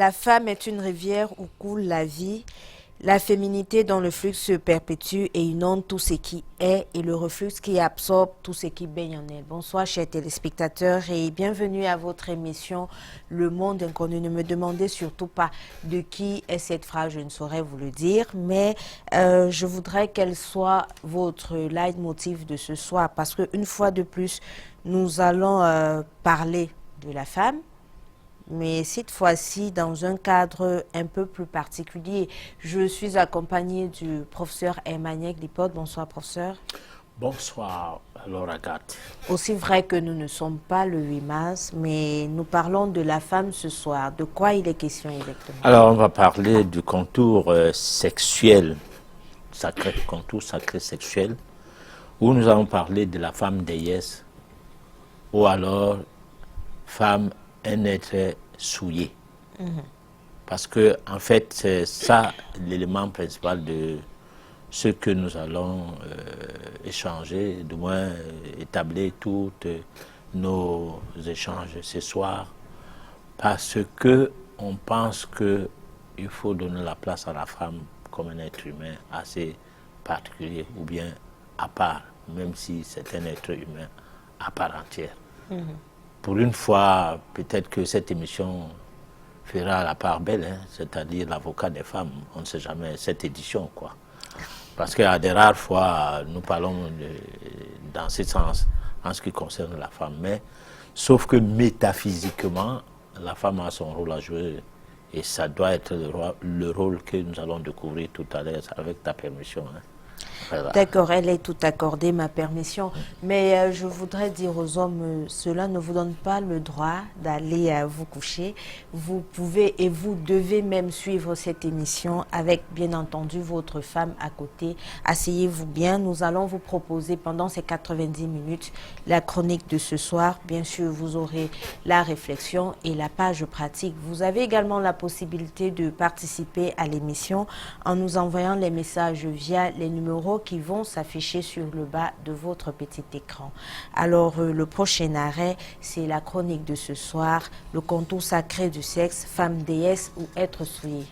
La femme est une rivière où coule la vie. La féminité dans le flux se perpétue et inonde tout ce qui est et le reflux qui absorbe tout ce qui baigne en elle. Bonsoir chers téléspectateurs et bienvenue à votre émission Le Monde Inconnu. Ne me demandez surtout pas de qui est cette phrase, je ne saurais vous le dire, mais je voudrais qu'elle soit votre leitmotiv de ce soir parce qu'une fois de plus, nous allons parler de la femme, mais cette fois-ci dans un cadre un peu plus particulier. Je suis accompagnée du professeur Emmanuel Lipote. Bonsoir, professeur. Bonsoir, Laura Agathe. Aussi vrai que nous ne sommes pas le 8 mars, mais nous parlons de la femme ce soir. De quoi il est question exactement? Alors, on va parler du contour sexuel, sacré, contour sacré sexuel, où nous allons parler de la femme déesse, ou alors femme, un être souillé. Parce que, en fait, c'est ça l'élément principal de ce que nous allons échanger, du moins établir tous nos échanges ce soir, parce que on pense qu'il faut donner la place à la femme comme un être humain assez particulier ou bien à part, même si c'est un être humain à part entière. Pour une fois, peut-être que cette émission fera la part belle, hein, c'est-à-dire l'avocat des femmes. On ne sait jamais, cette édition, quoi. Parce qu'à des rares fois, nous parlons dans ce sens, en ce qui concerne la femme. Mais, sauf que métaphysiquement, la femme a son rôle à jouer. Et ça doit être le rôle que nous allons découvrir tout à l'heure, avec ta permission. Hein. Voilà. D'accord, elle est tout accordée, ma permission. Mais je voudrais dire aux hommes, cela ne vous donne pas le droit d'aller vous coucher. Vous pouvez et vous devez même suivre cette émission avec, bien entendu, votre femme à côté. Asseyez-vous bien. Nous allons vous proposer pendant ces 90 minutes la chronique de ce soir. Bien sûr, vous aurez la réflexion et la page pratique. Vous avez également la possibilité de participer à l'émission en nous envoyant les messages via les numéros qui vont s'afficher sur le bas de votre petit écran. Alors, le prochain arrêt, c'est la chronique de ce soir, le contour sacré du sexe, femme déesse ou être souillé.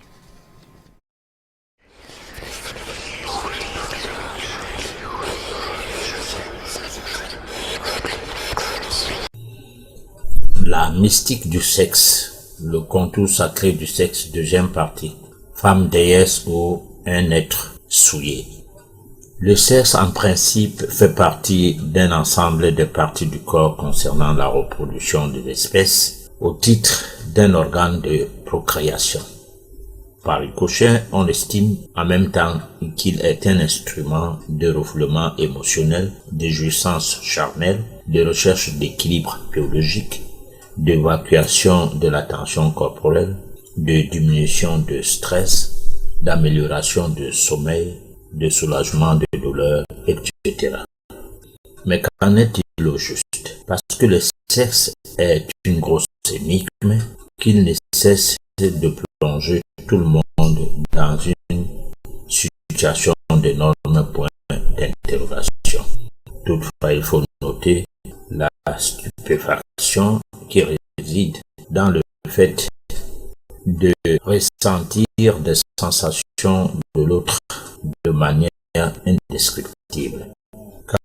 La mystique du sexe, le contour sacré du sexe, deuxième partie. Femme déesse ou un être souillé. Le sexe, en principe, fait partie d'un ensemble de parties du corps concernant la reproduction de l'espèce au titre d'un organe de procréation. Par ricochet, on estime en même temps qu'il est un instrument de refoulement émotionnel, de jouissance charnelle, de recherche d'équilibre biologique, d'évacuation de la tension corporelle, de diminution de stress, d'amélioration de sommeil, de soulagement de douleur, etc. Mais qu'en est-il au juste? Parce que le sexe est une grosse énigme qu'il ne cesse de plonger tout le monde dans une situation d'énorme point d'interrogation. Toutefois, il faut noter la stupéfaction qui réside dans le fait de ressentir des sensations de l'autre de manière indescriptible.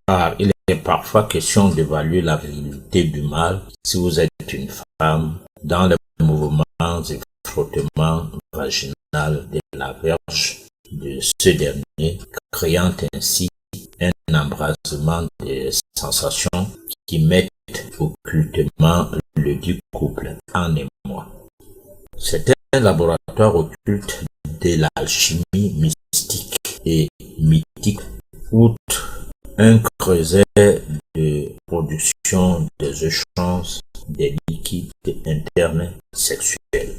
Car il est parfois question d'évaluer la virilité du mâle si vous êtes une femme dans les mouvements et frottements vaginal de la verge de ce dernier, créant ainsi un embrasement de sensations qui mettent occultement le dit couple en émoi. C'est un laboratoire occulte de l'alchimie mystique et mythique, outre un creuset de production des échanges des liquides internes sexuels.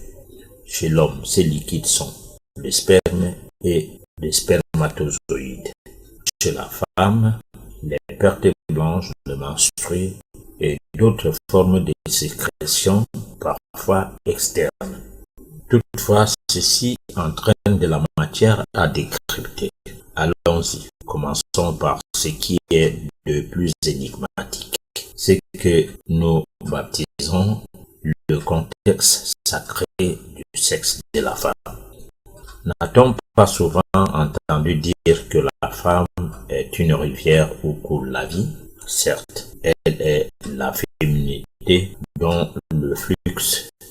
Chez l'homme, ces liquides sont le sperme et les spermatozoïdes. Chez la femme, les pertes blanches, le menstrues et d'autres formes de sécrétion, parfois externes. Toutefois, ceci entraîne de la matière à décrypter. Allons-y. Commençons par ce qui est de plus énigmatique. C'est que nous baptisons le contexte sacré du sexe de la femme. N'a-t-on pas souvent entendu dire que la femme est une rivière où coule la vie? Certes, elle est la féminité dont le flux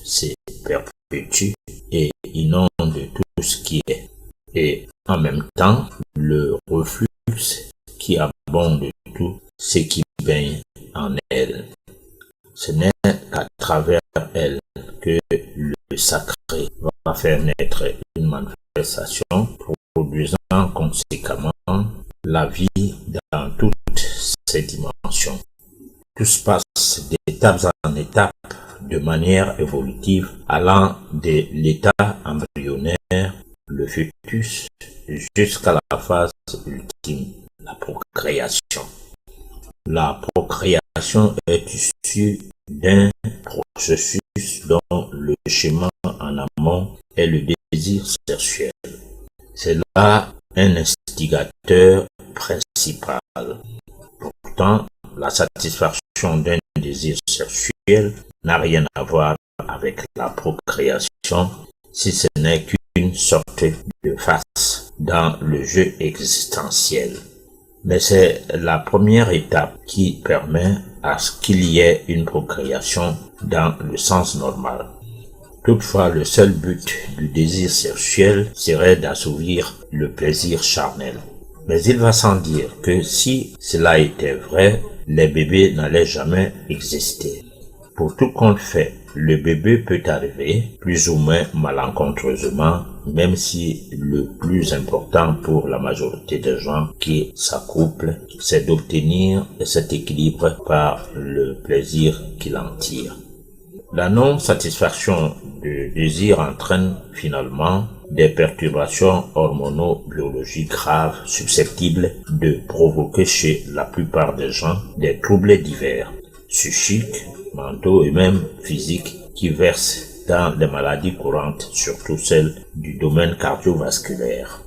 se perpétue et inonde tout ce qui est, et en même temps le reflux qui abonde tout ce qui baigne en elle. Ce n'est qu'à travers elle que le sacré va faire naître une manifestation, produisant conséquemment la vie dans toutes ses dimensions. Tout se passe d'étape en étape, de manière évolutive, allant de l'état embryonnaire, le fœtus, jusqu'à la phase ultime, la procréation. La procréation est issue d'un processus dont le schéma en amont est le désir sexuel. C'est là un instigateur principal. Pourtant, la satisfaction d'un désir sexuel n'a rien à voir avec la procréation, si ce n'est qu'une sorte de farce dans le jeu existentiel. Mais c'est la première étape qui permet à ce qu'il y ait une procréation dans le sens normal. Toutefois, le seul but du désir sexuel serait d'assouvir le plaisir charnel. Mais il va sans dire que si cela était vrai, les bébés n'allaient jamais exister. Pour tout compte fait, le bébé peut arriver, plus ou moins malencontreusement, même si le plus important pour la majorité des gens qui s'accouplent, c'est d'obtenir cet équilibre par le plaisir qu'il en tire. La non-satisfaction du désir entraîne finalement des perturbations hormono-biologiques graves susceptibles de provoquer chez la plupart des gens des troubles divers, psychiques, mentaux et même physiques qui versent dans les maladies courantes, surtout celles du domaine cardiovasculaire.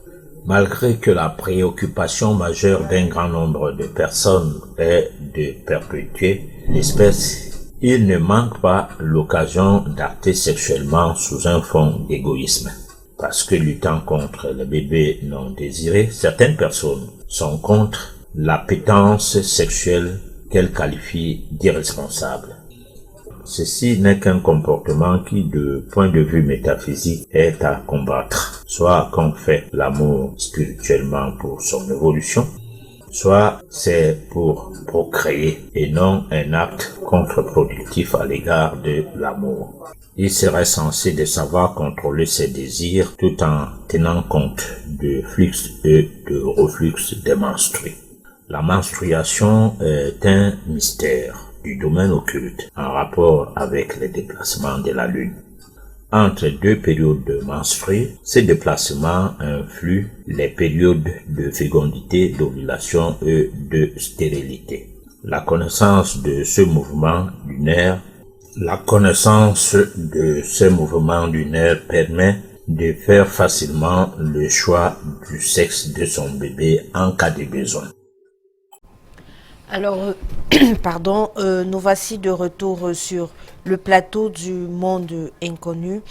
Malgré que la préoccupation majeure d'un grand nombre de personnes est de perpétuer l'espèce, il ne manque pas l'occasion d'acter sexuellement sous un fond d'égoïsme. Parce que luttant contre les bébés non désirés, certaines personnes sont contre l'appétence sexuelle qu'elles qualifient d'irresponsable. Ceci n'est qu'un comportement qui, de point de vue métaphysique, est à combattre. Soit qu'on fait l'amour spirituellement pour son évolution, soit c'est pour procréer et non un acte contre-productif à l'égard de l'amour. Il serait censé de savoir contrôler ses désirs tout en tenant compte du flux et du reflux des menstrues. La menstruation est un mystère du domaine occulte en rapport avec les déplacements de la Lune. Entre deux périodes de menstrues, ces déplacements influent les périodes de fécondité, d'ovulation et de stérilité. La connaissance de ce mouvement lunaire permet de faire facilement le choix du sexe de son bébé en cas de besoin. Alors, nous voici de retour sur le plateau du monde inconnu.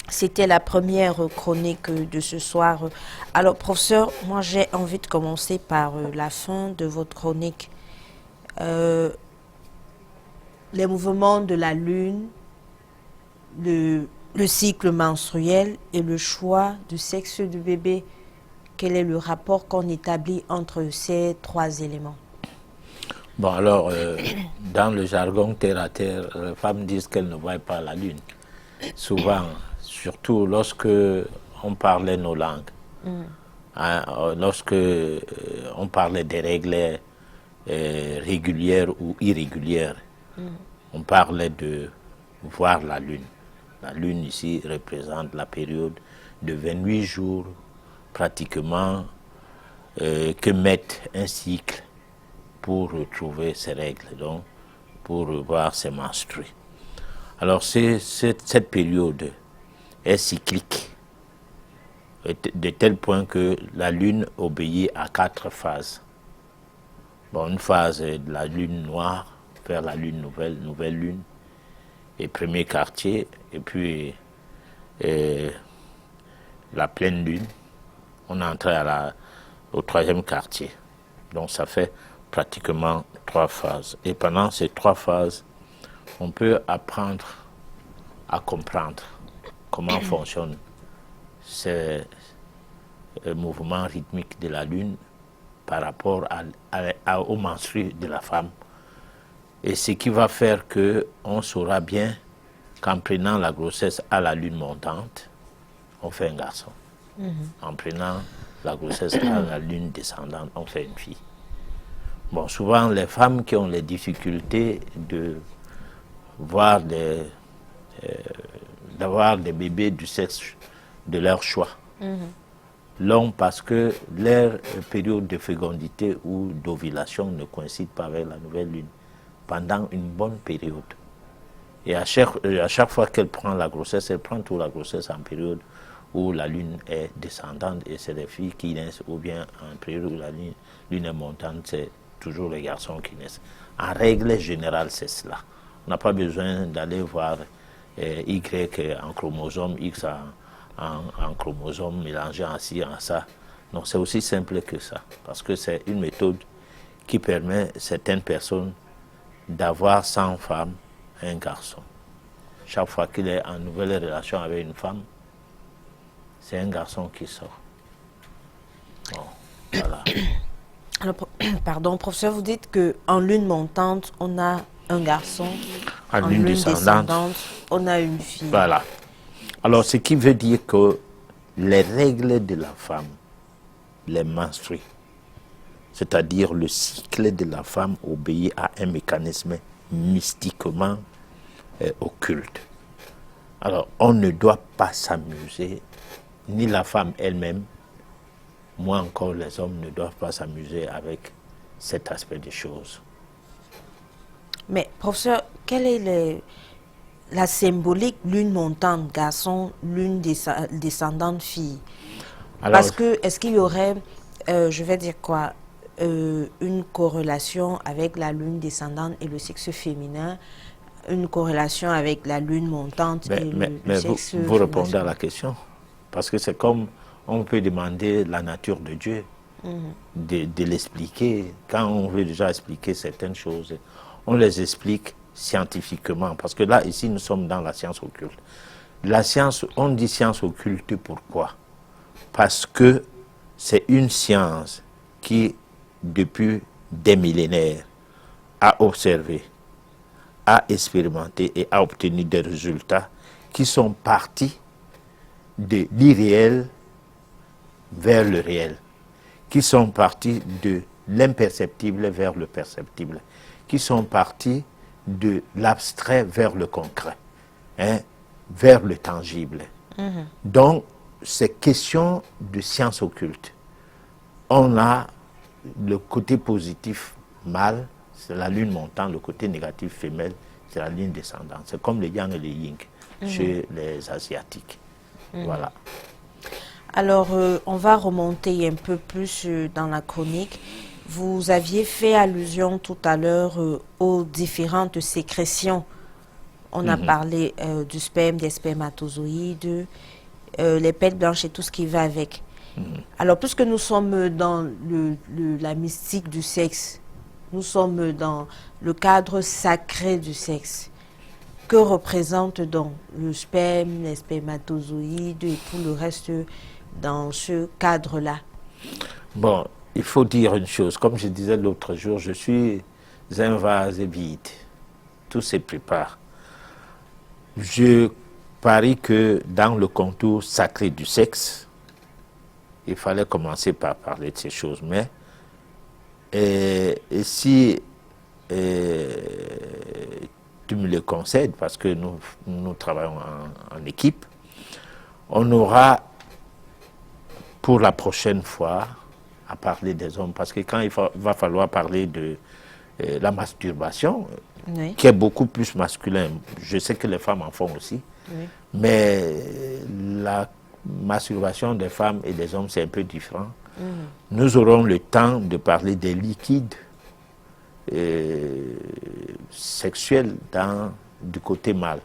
C'était la première chronique de ce soir. Alors, professeur, moi j'ai envie de commencer par la fin de votre chronique. Les mouvements de la Lune, le cycle menstruel et le choix du sexe du bébé. Quel est le rapport qu'on établit entre ces trois éléments? Bon, alors, dans le jargon terre-à-terre, les femmes disent qu'elles ne voient pas la Lune. Souvent, surtout lorsque on parlait nos langues. Lorsque on parlait des règles régulières ou irrégulières, on parlait de voir la Lune. La Lune ici représente la période de 28 jours pratiquement que met un cycle pour retrouver ses règles, donc pour revoir ses menstrues. Alors cette période est cyclique, de tel point que la Lune obéit à 4 phases. Bon, une phase de la Lune noire vers la Lune nouvelle Lune, et premier quartier, et puis la pleine lune, on est entré au 3e quartier. Donc ça fait pratiquement 3 phases. Et pendant ces 3 phases, on peut apprendre à comprendre comment fonctionne ce mouvement rythmique de la lune par rapport au menstru de la femme. Et ce qui va faire qu'on saura bien qu'en prenant la grossesse à la lune montante, on fait un garçon. En prenant la grossesse à la lune descendante, on fait une fille. Bon, souvent, les femmes qui ont les difficultés d'avoir des bébés du sexe de leur choix, l'ont parce que leur période de fécondité ou d'ovulation ne coïncide pas avec la nouvelle lune pendant une bonne période. Et à chaque fois qu'elle prend la grossesse, elle prend toute la grossesse en période où la lune est descendante, et c'est les filles qui naissent, ou bien en période où la lune est montante, c'est toujours les garçons qui naissent. En règle générale, c'est cela. On n'a pas besoin d'aller voir Y en chromosome, X en chromosome mélangé en ci, en ça. Non, c'est aussi simple que ça, parce que c'est une méthode qui permet à certaines personnes d'avoir 100 femmes un garçon. Chaque fois qu'il est en nouvelle relation avec une femme, c'est un garçon qui sort. Bon, voilà. Alors, pardon, professeur, vous dites qu'en lune montante, on a un garçon. En lune descendante, on a une fille. Voilà. Alors, ce qui veut dire que les règles de la femme, les menstrues, c'est-à-dire le cycle de la femme obéit à un mécanisme mystiquement occulte. Alors, on ne doit pas s'amuser, ni la femme elle-même, moins encore les hommes ne doivent pas s'amuser avec cet aspect des choses. Mais, professeur, quelle est la symbolique lune montante, garçon, lune descendante, fille? Alors, parce que, est-ce qu'il y aurait, je vais dire quoi, une corrélation avec la lune descendante et le sexe féminin, une corrélation avec la lune montante et le sexe féminin? Vous répondez à la question, parce que c'est comme on peut demander la nature de Dieu, de l'expliquer. Quand on veut déjà expliquer certaines choses, on les explique scientifiquement, parce que là, ici, nous sommes dans la science occulte. La science, on dit science occulte, pourquoi? Parce que c'est une science qui, depuis des millénaires, a observé, a expérimenté et a obtenu des résultats qui sont partis de l'irréel vers le réel, qui sont partis de l'imperceptible vers le perceptible, qui sont partis de l'abstrait vers le concret, vers le tangible. Donc, c'est question de science occulte. On a le côté positif mâle, c'est la lune montante, le côté négatif femelle, c'est la lune descendante. C'est comme le yang et le yin chez les Asiatiques. Voilà. Alors, on va remonter un peu plus dans la chronique. Vous aviez fait allusion tout à l'heure aux différentes sécrétions. On a parlé du sperme, des spermatozoïdes, les pelles blanches et tout ce qui va avec. Alors, puisque nous sommes dans la mystique du sexe, nous sommes dans le cadre sacré du sexe, que représente donc le sperme, les spermatozoïdes et tout le reste dans ce cadre-là? Bon, il faut dire une chose. Comme je disais l'autre jour, je suis un vase vide. Tout se prépare. Je parie que dans le contour sacré du sexe, il fallait commencer par parler de ces choses. Mais si tu me le concèdes, parce que nous travaillons en équipe, on aura pour la prochaine fois à parler des hommes, parce que quand il va falloir parler de la masturbation, qui est beaucoup plus masculin, je sais que les femmes en font aussi, mais la masturbation des femmes et des hommes, c'est un peu différent. Nous aurons le temps de parler des liquides sexuels du côté mâle.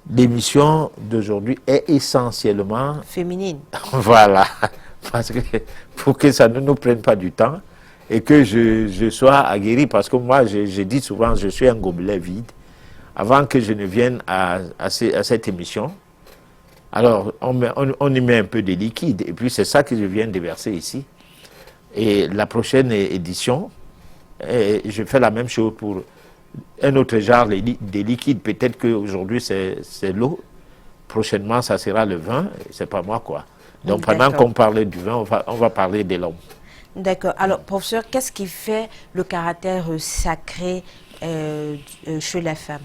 l'émission d'aujourd'hui est essentiellement Féminine. voilà, parce que pour que ça ne nous prenne pas du temps et que je sois aguerri, parce que moi, je dis souvent, je suis un gobelet vide. Avant que je ne vienne à cette émission, alors on y met un peu de liquide, et puis c'est ça que je viens de verser ici. Et la prochaine édition, je fais la même chose pour un autre genre de liquide. Peut-être qu'aujourd'hui c'est l'eau, prochainement ça sera le vin, c'est pas moi quoi. Donc pendant qu'on parlait du vin, on va parler de l'homme. D'accord. Alors, professeur, qu'est-ce qui fait le caractère sacré chez la femme?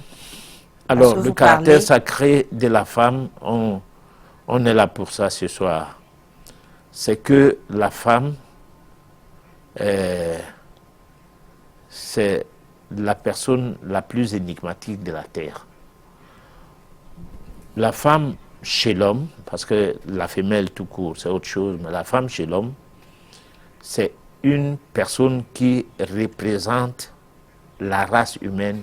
Alors, le caractère sacré de la femme, on est là pour ça ce soir. C'est que la femme, c'est la personne la plus énigmatique de la terre. La femme chez l'homme, parce que la femelle tout court, c'est autre chose, mais la femme chez l'homme, c'est une personne qui représente la race humaine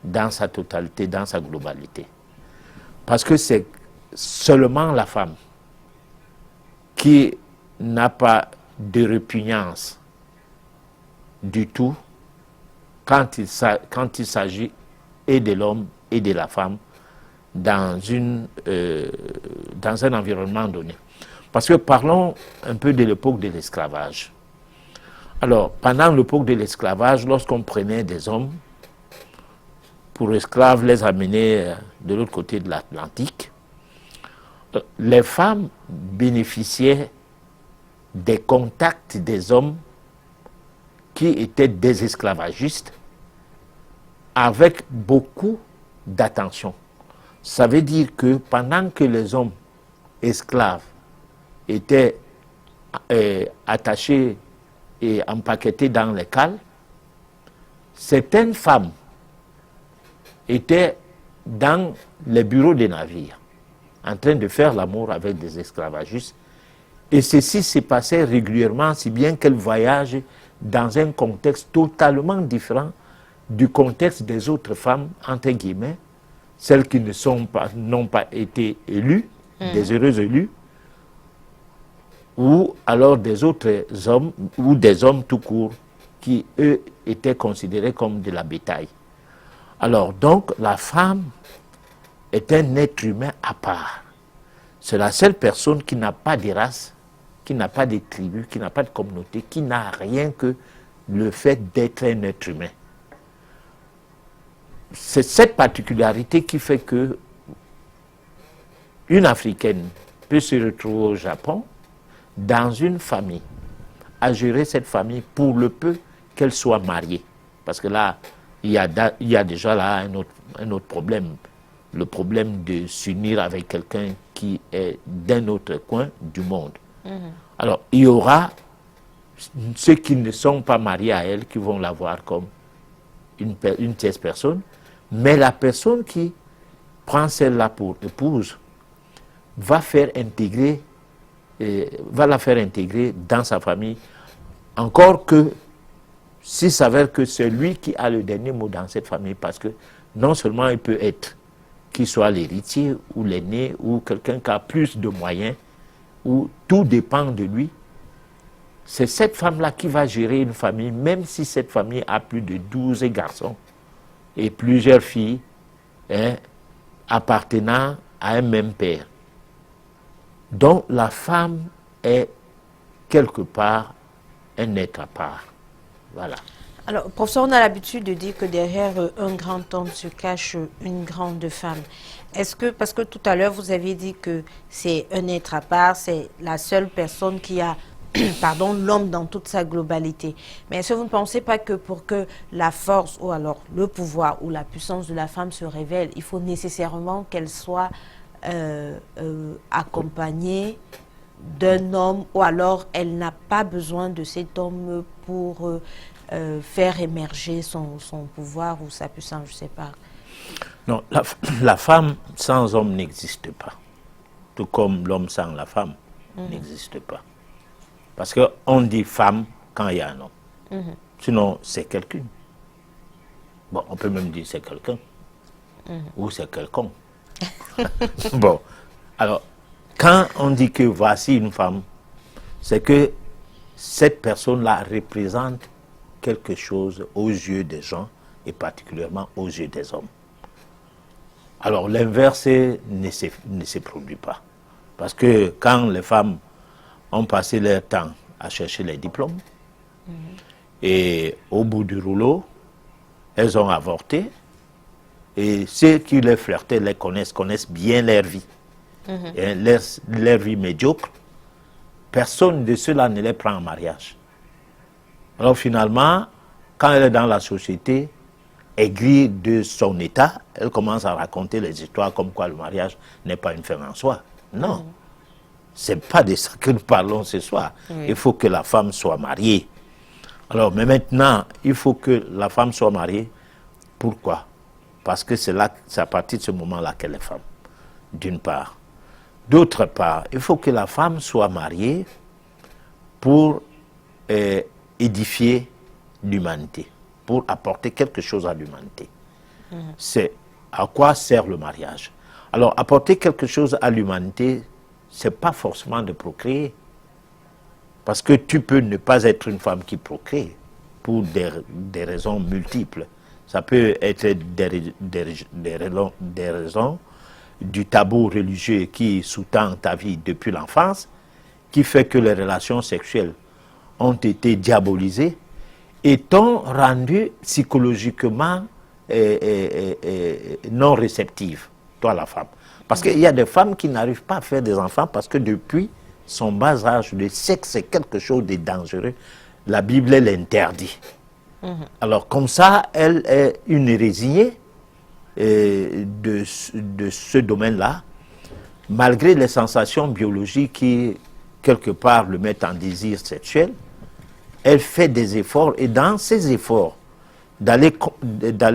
dans sa totalité, dans sa globalité. Parce que c'est seulement la femme qui n'a pas de répugnance du tout quand il s'agit et de l'homme et de la femme dans un environnement donné. Parce que parlons un peu de l'époque de l'esclavage. Alors, pendant l'époque de l'esclavage, lorsqu'on prenait des hommes pour esclaves, les amener de l'autre côté de l'Atlantique, les femmes bénéficiaient des contacts des hommes qui étaient des esclavagistes avec beaucoup d'attention. Ça veut dire que pendant que les hommes esclaves étaient attachés et empaquetés dans les cales, certaines femmes étaient dans les bureaux des navires, en train de faire l'amour avec des esclavagistes. Et ceci se passait régulièrement, si bien qu'elles voyagent dans un contexte totalement différent du contexte des autres femmes, entre guillemets, celles qui n'ont pas été élues, des heureux élus, ou alors des autres hommes, ou des hommes tout court, qui, eux, étaient considérés comme de la bétail. Alors, donc, la femme est un être humain à part. C'est la seule personne qui n'a pas de race, qui n'a pas de tribu, qui n'a pas de communauté, qui n'a rien que le fait d'être un être humain. C'est cette particularité qui fait que une Africaine peut se retrouver au Japon dans une famille, à gérer cette famille pour le peu qu'elle soit mariée. Parce que là, il y a déjà là un autre problème. Le problème de s'unir avec quelqu'un qui est d'un autre coin du monde. Alors, il y aura ceux qui ne sont pas mariés à elle qui vont la voir comme une tierce personne, mais la personne qui prend celle-là pour épouse va la faire intégrer dans sa famille, encore que s'il s'avère que c'est lui qui a le dernier mot dans cette famille, parce que non seulement il peut être qu'il soit l'héritier ou l'aîné ou quelqu'un qui a plus de moyens, où tout dépend de lui, c'est cette femme-là qui va gérer une famille, même si cette famille a plus de 12 garçons et plusieurs filles appartenant à un même père. Donc la femme est quelque part un être à part. Voilà. Alors, professeur, on a l'habitude de dire que derrière un grand homme se cache une grande femme. Est-ce que, parce que tout à l'heure, vous aviez dit que c'est un être à part, c'est la seule personne qui a, pardon, l'homme dans toute sa globalité. Mais est-ce que vous ne pensez pas que pour que la force, ou alors le pouvoir, ou la puissance de la femme se révèle, il faut nécessairement qu'elle soit accompagnée d'un homme, ou alors elle n'a pas besoin de cet homme pour faire émerger son pouvoir ou sa puissance, je ne sais pas. Non, la femme sans homme n'existe pas. Tout comme l'homme sans la femme n'existe pas. Parce qu'on dit femme quand il y a un homme. Sinon, c'est quelqu'un. Bon, on peut même dire c'est quelqu'un. Ou c'est quelqu'un. Bon, alors, quand on dit que voici une femme, c'est que cette personne-là représente quelque chose aux yeux des gens et particulièrement aux yeux des hommes. Alors, l'inverse ne se produit pas. Parce que quand les femmes ont passé leur temps à chercher les diplômes, et au bout du rouleau, elles ont avorté, et ceux qui les flirtaient les connaissent bien leur vie. Et leur vie médiocre, personne de ceux-là ne les prend en mariage. Alors finalement, quand elle est dans la société, aigrie de son état, elle commence à raconter les histoires comme quoi le mariage n'est pas une fin en soi. Non, c'est pas de ça que nous parlons ce soir. Il faut que la femme soit mariée. Alors, mais maintenant, il faut que la femme soit mariée. Pourquoi? Parce que c'est à partir de ce moment-là qu'elle est femme, d'une part. D'autre part, il faut que la femme soit mariée pour édifier l'humanité, pour apporter quelque chose à l'humanité. C'est à quoi sert le mariage. Alors, apporter quelque chose à l'humanité, c'est pas forcément de procréer. Parce que tu peux ne pas être une femme qui procrée pour des raisons multiples. Ça peut être des raisons du tabou religieux qui sous-tend ta vie depuis l'enfance, qui fait que les relations sexuelles ont été diabolisées et t'ont rendu psychologiquement non réceptive, toi la femme. Parce qu'il y a des femmes qui n'arrivent pas à faire des enfants parce que depuis son bas âge, le sexe est quelque chose de dangereux. La Bible l'interdit. Alors comme ça, elle est une résignée de ce domaine-là, malgré les sensations biologiques qui, quelque part, le mettent en désir sexuel. Elle fait des efforts et dans ces efforts, d'aller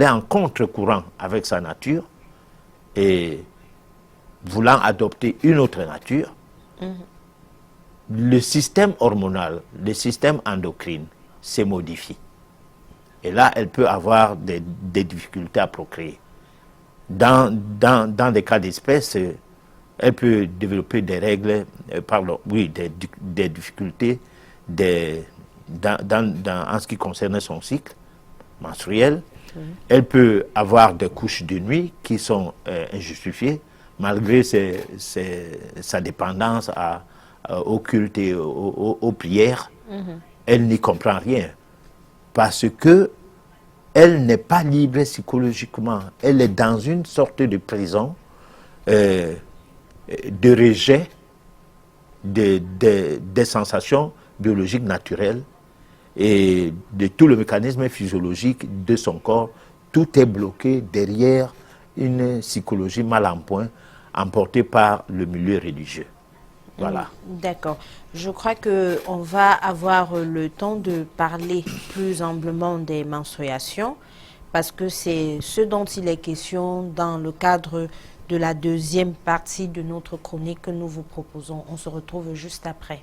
en contre-courant avec sa nature et voulant adopter une autre nature, le système hormonal, le système endocrine se modifie. Et là, elle peut avoir des difficultés à procréer. Dans des cas d'espèce, elle peut développer des règles, des difficultés en ce qui concerne son cycle menstruel. Elle peut avoir des couches de nuit qui sont injustifiées, malgré sa dépendance au culte et aux prières. Elle n'y comprend rien. Parce que elle n'est pas libre psychologiquement. Elle est dans une sorte de prison de rejet des sensations biologiques naturelles et de tout le mécanisme physiologique de son corps. Tout est bloqué derrière une psychologie mal en point, emportée par le milieu religieux. Voilà. D'accord. Je crois qu'on va avoir le temps de parler plus amplement des menstruations parce que c'est ce dont il est question dans le cadre de la deuxième partie de notre chronique que nous vous proposons. On se retrouve juste après.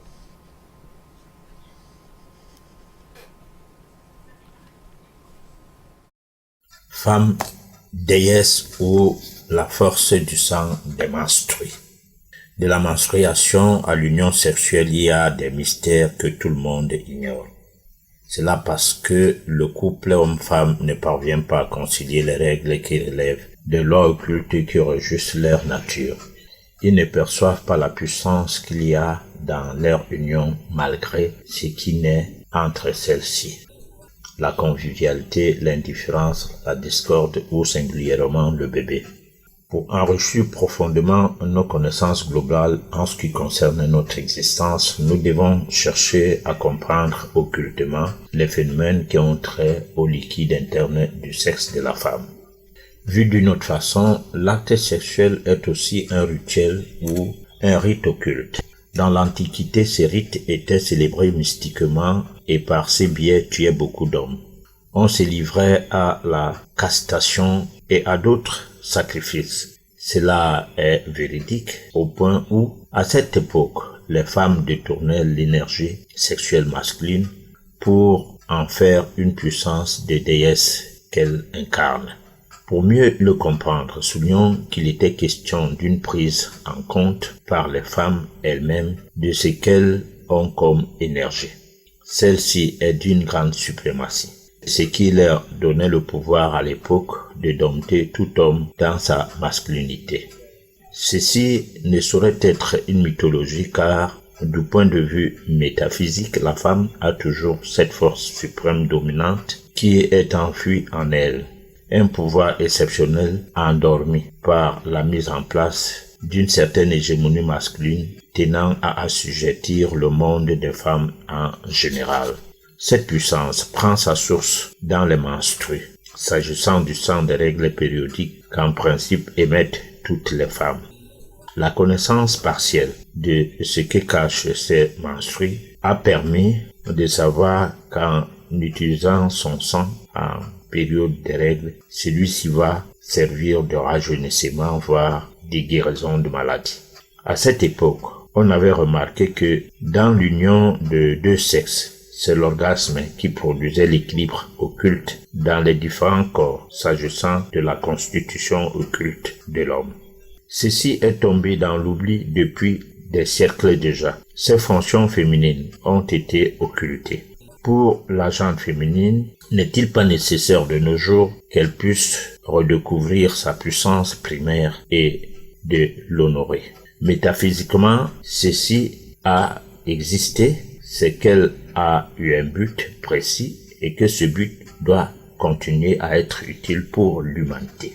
Femme, déesse ou la force du sang des menstrues. De la menstruation à l'union sexuelle, il y a des mystères que tout le monde ignore. C'est là parce que le couple homme-femme ne parvient pas à concilier les règles qui relèvent de lois occultes qui rejouissent leur nature. Ils ne perçoivent pas la puissance qu'il y a dans leur union malgré ce qui naît entre celles-ci. La convivialité, l'indifférence, la discorde ou singulièrement le bébé. Pour enrichir profondément nos connaissances globales en ce qui concerne notre existence, nous devons chercher à comprendre occultement les phénomènes qui ont trait au liquide interne du sexe de la femme. Vu d'une autre façon, l'acte sexuel est aussi un rituel ou un rite occulte. Dans l'Antiquité, ces rites étaient célébrés mystiquement et par ces biais tuaient beaucoup d'hommes. On se livrait à la castration et à d'autres sacrifices. Cela est véridique au point où, à cette époque, les femmes détournaient l'énergie sexuelle masculine pour en faire une puissance de déesse qu'elles incarnent. Pour mieux le comprendre, soulignons qu'il était question d'une prise en compte par les femmes elles-mêmes de ce qu'elles ont comme énergie. Celle-ci est d'une grande suprématie, ce qui leur donnait le pouvoir à l'époque de dompter tout homme dans sa masculinité. Ceci ne saurait être une mythologie car, du point de vue métaphysique, la femme a toujours cette force suprême dominante qui est enfuie en elle. Un pouvoir exceptionnel endormi par la mise en place d'une certaine hégémonie masculine tenant à assujettir le monde des femmes en général. Cette puissance prend sa source dans les menstrues, s'agissant du sang des règles périodiques qu'en principe émettent toutes les femmes. La connaissance partielle de ce que cachent ces menstrues a permis de savoir qu'en utilisant son sang en période des règles, celui-ci va servir de rajeunissement, voire de guérison de maladies. À cette époque, on avait remarqué que dans l'union de deux sexes, c'est l'orgasme qui produisait l'équilibre occulte dans les différents corps, s'agissant de la constitution occulte de l'homme. Ceci est tombé dans l'oubli depuis des siècles déjà. Ces fonctions féminines ont été occultées. Pour la gente féminine, n'est-il pas nécessaire de nos jours qu'elle puisse redécouvrir sa puissance primaire et de l'honorer? Métaphysiquement, ceci a existé, c'est qu'elle a eu un but précis et que ce but doit continuer à être utile pour l'humanité.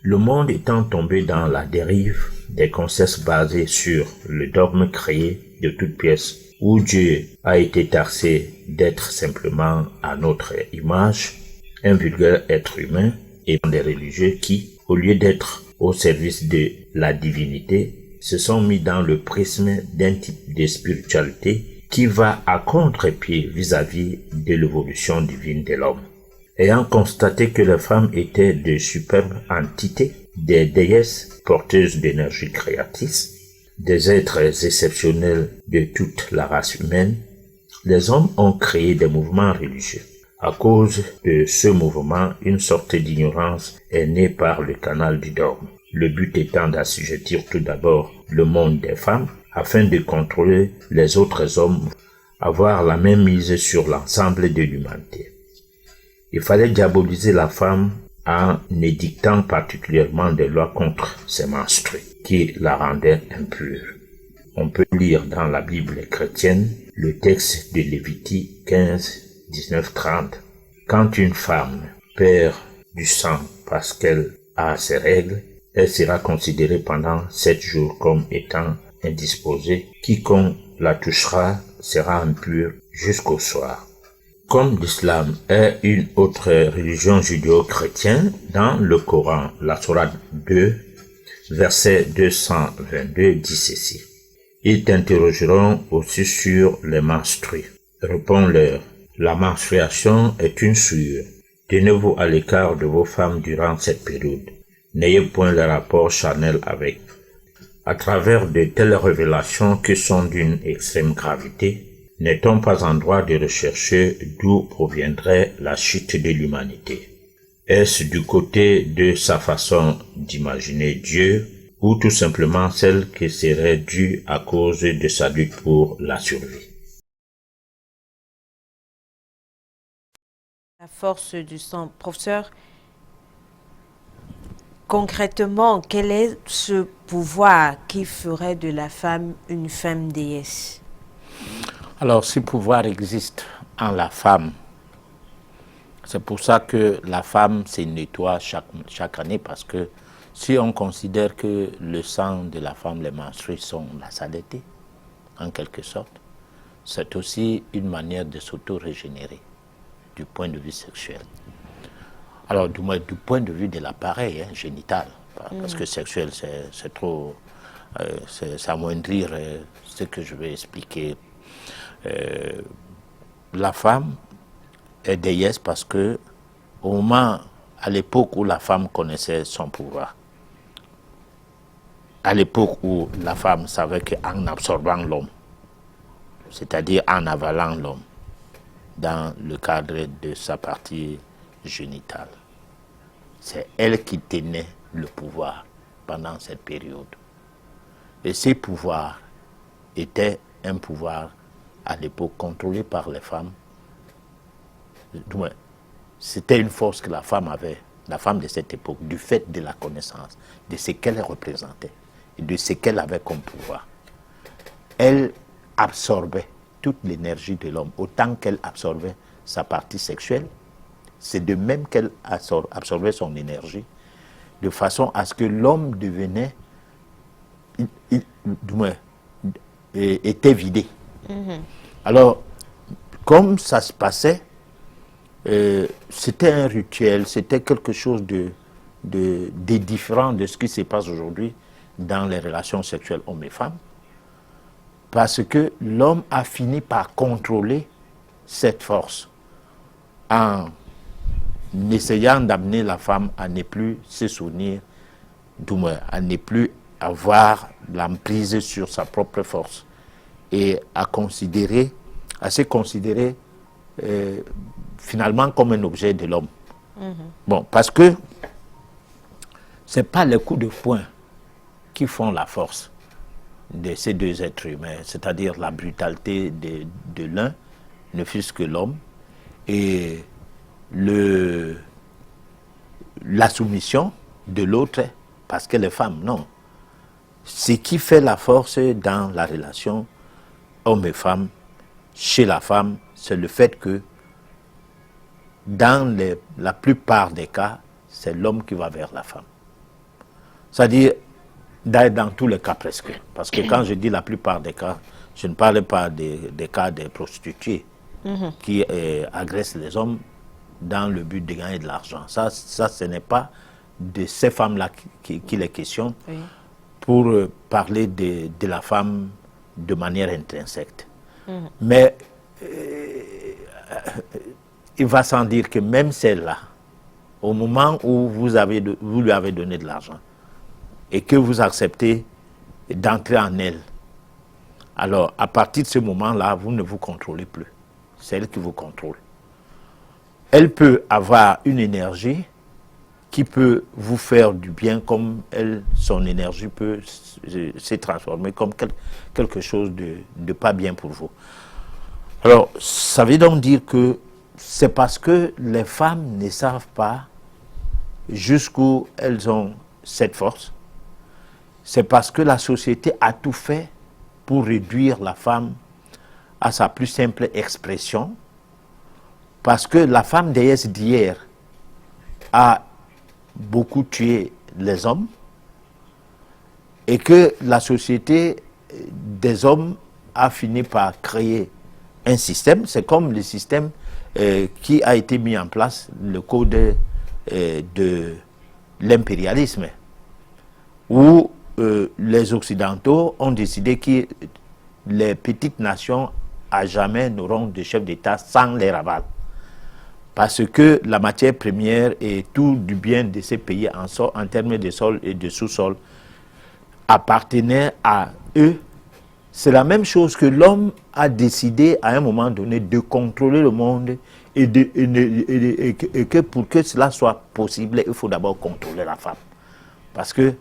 Le monde étant tombé dans la dérive des concepts basés sur le dogme créé de toutes pièces, où Dieu a été taxé d'être simplement à notre image, un vulgaire être humain, et des religieux qui, au lieu d'être au service de la divinité, se sont mis dans le prisme d'un type de spiritualité qui va à contre-pied vis-à-vis de l'évolution divine de l'homme. Ayant constaté que les femmes étaient de superbes entités, des déesses porteuses d'énergie créatrice, des êtres exceptionnels de toute la race humaine, les hommes ont créé des mouvements religieux. À cause de ce mouvement, une sorte d'ignorance est née par le canal du dogme. Le but étant d'assujettir tout d'abord le monde des femmes afin de contrôler les autres hommes, avoir la même mise sur l'ensemble de l'humanité. Il fallait diaboliser la femme en édictant particulièrement des lois contre ses menstrues, qui la rendaient impure. On peut lire dans la Bible chrétienne le texte de Lévitique 15, 19, 30. Quand une femme perd du sang parce qu'elle a ses règles, elle sera considérée pendant 7 jours comme étant indisposée. Quiconque la touchera sera impur jusqu'au soir. Comme l'islam est une autre religion judéo-chrétienne, dans le Coran, la sourate 2, verset 222 dit ceci. Ils t'interrogeront aussi sur les menstrues. Réponds-leur, la menstruation est une souillure. Tenez-vous à l'écart de vos femmes durant cette période. N'ayez point le rapport charnel avec. À travers de telles révélations qui sont d'une extrême gravité, n'est-on pas en droit de rechercher d'où proviendrait la chute de l'humanité? Est-ce du côté de sa façon d'imaginer Dieu ou tout simplement celle qui serait due à cause de sa lutte pour la survie? La force du sang. Professeur, concrètement, quel est ce pouvoir qui ferait de la femme une femme déesse? Alors, ce pouvoir existe en la femme. C'est pour ça que la femme se nettoie chaque année, parce que si on considère que le sang de la femme, les menstrues, sont la saleté, en quelque sorte, c'est aussi une manière de s'auto-régénérer du point de vue sexuel. Alors, du point de vue de l'appareil génital, parce que sexuel, c'est trop... c'est amoindrir ce que je vais expliquer. La femme est déesse parce que au moment, à l'époque où la femme connaissait son pouvoir, à l'époque où la femme savait qu'en absorbant l'homme, c'est-à-dire en avalant l'homme, dans le cadre de sa partie génitale, c'est elle qui tenait le pouvoir pendant cette période. Et ces pouvoirs étaient un pouvoir à l'époque contrôlé par les femmes. C'était une force que la femme avait, la femme de cette époque, du fait de la connaissance, de ce qu'elle représentait et de ce qu'elle avait comme pouvoir. Elle absorbait toute l'énergie de l'homme, autant qu'elle absorbait sa partie sexuelle. C'est de même qu'elle absorbait son énergie, de façon à ce que l'homme devenait, était vidé. Alors, comme ça se passait, c'était un rituel, c'était quelque chose de différent de ce qui se passe aujourd'hui dans les relations sexuelles hommes et femmes, parce que l'homme a fini par contrôler cette force en essayant d'amener la femme à ne plus se souvenir, à ne plus avoir l'emprise sur sa propre force et à se considérer finalement comme un objet de l'homme. Bon, parce que ce n'est pas les coups de poing qui font la force de ces deux êtres humains, c'est-à-dire la brutalité de l'un, ne fût-ce que l'homme, et la soumission de l'autre, parce que les femmes, non. Ce qui fait la force dans la relation homme et femme, chez la femme, c'est le fait que dans la plupart des cas, c'est l'homme qui va vers la femme. C'est-à-dire, dans tous les cas presque. Parce que quand je dis la plupart des cas, je ne parle pas des cas des prostituées qui agressent les hommes dans le but de gagner de l'argent. Ça, ce n'est pas de ces femmes-là qu'il est question pour parler de la femme de manière intrinsèque. Mais il va sans dire que même celle-là, au moment où vous lui avez donné de l'argent et que vous acceptez d'entrer en elle, alors à partir de ce moment-là, vous ne vous contrôlez plus. C'est elle qui vous contrôle. Elle peut avoir une énergie qui peut vous faire du bien comme son énergie peut se transformer comme quelque chose de pas bien pour vous. Alors, ça veut donc dire que c'est parce que les femmes ne savent pas jusqu'où elles ont cette force. C'est parce que la société a tout fait pour réduire la femme à sa plus simple expression. Parce que la femme déesse d'hier a beaucoup tué les hommes et que la société des hommes a fini par créer un système. C'est comme le système qui a été mis en place, le code de l'impérialisme, où les Occidentaux ont décidé que les petites nations à jamais n'auront de chef d'État sans les aval. Parce que la matière première et tout du bien de ces pays en termes de sol et de sous-sol appartenait à eux. C'est la même chose que l'homme a décidé à un moment donné de contrôler le monde et que pour que cela soit possible, il faut d'abord contrôler la femme. Parce que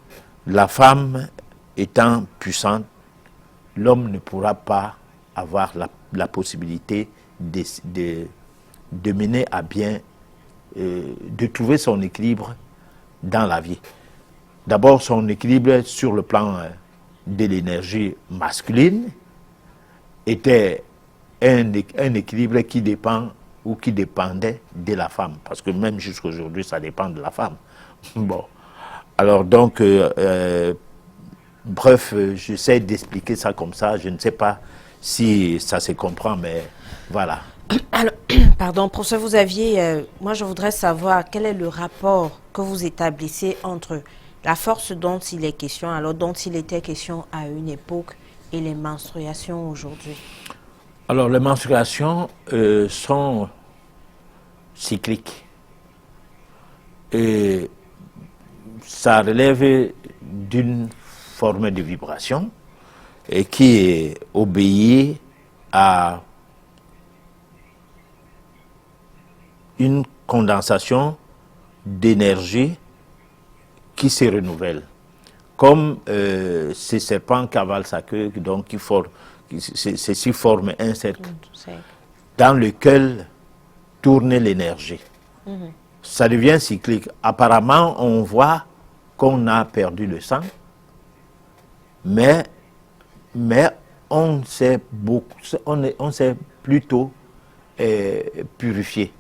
la femme étant puissante, l'homme ne pourra pas avoir la possibilité de mener à bien, de trouver son équilibre dans la vie. D'abord, son équilibre sur le plan de l'énergie masculine était un équilibre qui dépend ou qui dépendait de la femme. Parce que même jusqu'à aujourd'hui, ça dépend de la femme. Bon. Alors donc, bref, j'essaie d'expliquer ça comme ça. Je ne sais pas si ça se comprend, mais voilà. Alors, pardon, professeur, vous aviez, moi je voudrais savoir quel est le rapport que vous établissez entre la force dont il est question, alors dont il était question à une époque, et les menstruations aujourd'hui. Alors les menstruations sont cycliques et ça relève d'une forme de vibration et qui obéit à une condensation d'énergie qui se renouvelle. Comme ces serpents qui avalent sa queue, donc ceci forme un cercle dans lequel tourne l'énergie. Ça devient cyclique. Apparemment, on voit qu'on a perdu le sang, mais on s'est plutôt purifié.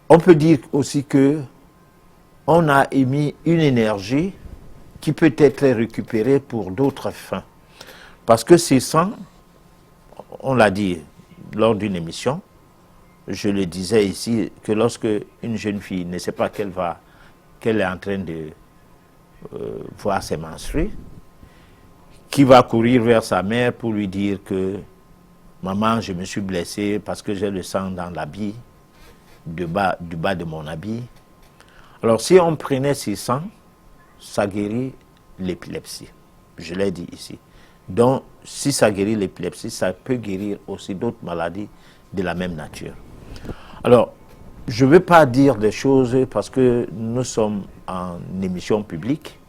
On peut dire aussi que on a émis une énergie qui peut être récupérée pour d'autres fins. Parce que ces sangs, on l'a dit lors d'une émission, je le disais ici, que lorsque une jeune fille ne sait pas qu'elle est en train de voir ses menstrues, qui va courir vers sa mère pour lui dire que « Maman, je me suis blessé parce que j'ai le sang dans l'habit, du bas de mon habit. » Alors, si on prenait ces sangs, ça guérit l'épilepsie. Je l'ai dit ici. Donc, si ça guérit l'épilepsie, ça peut guérir aussi d'autres maladies de la même nature. Alors, je ne veux pas dire des choses parce que nous sommes en émission publique.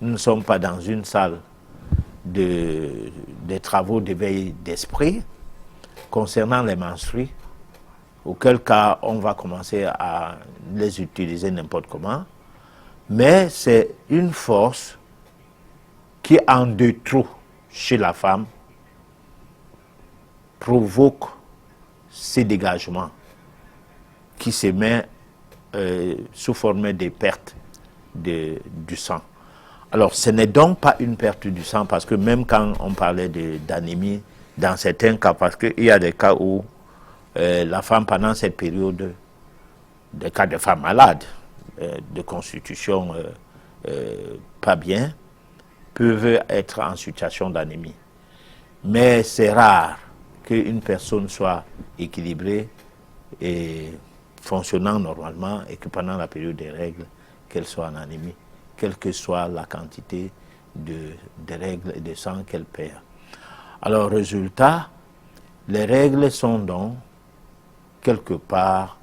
Nous ne sommes pas dans une salle des travaux d'éveil d'esprit concernant les menstrues, auquel cas on va commencer à les utiliser n'importe comment. Mais c'est une force qui, en de trop chez la femme, provoque ces dégagements qui se met sous forme de perte du sang. Alors, ce n'est donc pas une perte du sang, parce que même quand on parlait d'anémie, dans certains cas, parce qu'il y a des cas où la femme, pendant cette période, des cas de femmes malades, de constitution pas bien, peuvent être en situation d'anémie. Mais c'est rare qu'une personne soit équilibrée et fonctionnant normalement et que pendant la période des règles, qu'elle soit en anémie, quelle que soit la quantité de règles et de sang qu'elle perd. Alors, résultat, les règles sont donc quelque part,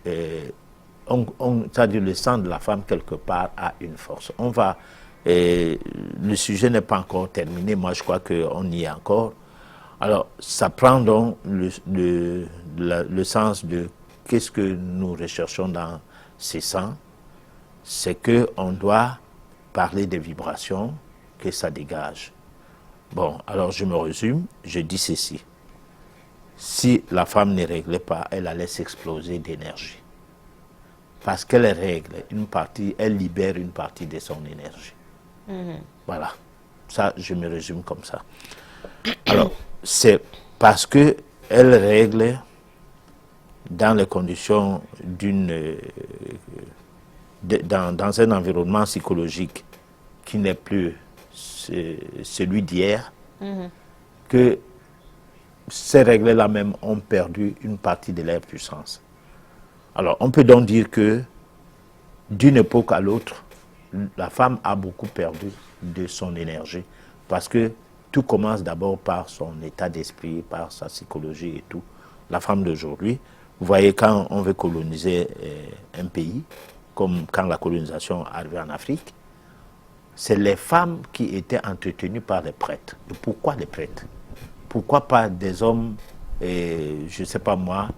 c'est-à-dire le sang de la femme quelque part a une force. Le sujet n'est pas encore terminé, moi je crois qu'on y est encore. Alors, ça prend donc le sens de qu'est-ce que nous recherchons dans ces sangs. C'est qu'on doit parler des vibrations que ça dégage. Bon, alors je me résume, je dis ceci. Si la femme ne réglait pas, elle allait s'exploser d'énergie. Parce qu'elle règle une partie, elle libère une partie de son énergie. Voilà, ça je me résume comme ça. Alors, c'est parce qu'elle règle dans les conditions dans un environnement psychologique qui n'est plus celui d'hier, que ces règles-là même ont perdu une partie de leur puissance. Alors, on peut donc dire que d'une époque à l'autre, la femme a beaucoup perdu de son énergie, parce que tout commence d'abord par son état d'esprit, par sa psychologie et tout. La femme d'aujourd'hui, vous voyez, quand on veut coloniser un pays, comme quand la colonisation arrivait en Afrique, c'est les femmes qui étaient entretenues par les prêtres. Et pourquoi les prêtres? Pourquoi pas des hommes, je ne sais pas moi,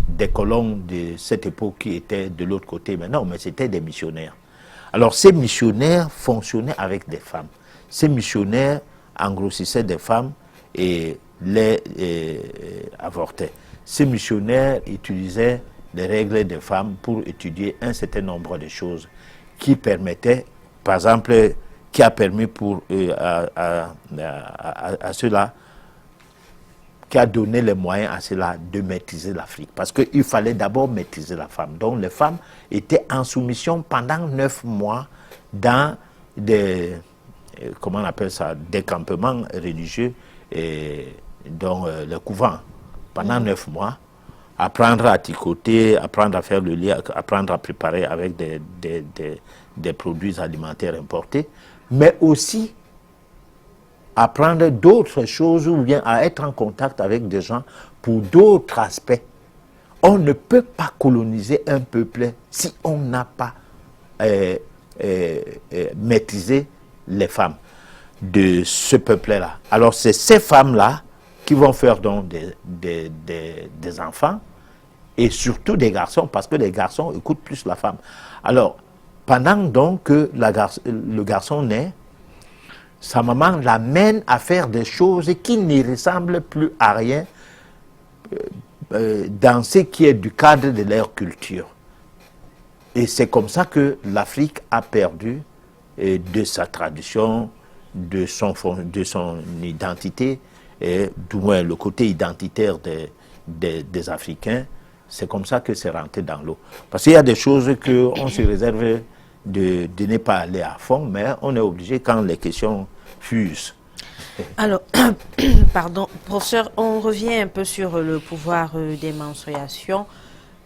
des colons de cette époque qui étaient de l'autre côté? Mais non, mais c'était des missionnaires. Alors ces missionnaires fonctionnaient avec des femmes. Ces missionnaires engrossissaient des femmes et les avortaient. Ces missionnaires utilisaient les règles des femmes pour étudier un certain nombre de choses qui permettaient, par exemple, qui a permis à ceux-là, qui a donné les moyens à cela de maîtriser l'Afrique. Parce qu'il fallait d'abord maîtriser la femme. Donc les femmes étaient en soumission pendant 9 mois dans des, comment on appelle ça, des campements religieux, dans le couvent. Pendant 9 mois, apprendre à tricoter, apprendre à faire le lit, apprendre à préparer avec des produits alimentaires importés, mais aussi apprendre d'autres choses ou bien à être en contact avec des gens pour d'autres aspects. on ne peut pas coloniser un peuple si on n'a pas maîtrisé les femmes de ce peuple-là. Alors c'est ces femmes-là qui vont faire donc des enfants, et surtout des garçons, parce que les garçons écoutent plus la femme. Alors, pendant donc que le garçon naît, sa maman l'amène à faire des choses qui ne ressemblent plus à rien dans ce qui est du cadre de leur culture. Et c'est comme ça que l'Afrique a perdu de sa tradition, de son identité, et du moins le côté identitaire des Africains. C'est comme ça que c'est rentré dans l'eau. Parce qu'il y a des choses qu'on se réserve de ne pas aller à fond, mais on est obligé quand les questions fusent. Alors, pardon, professeur, on revient un peu sur le pouvoir des menstruations.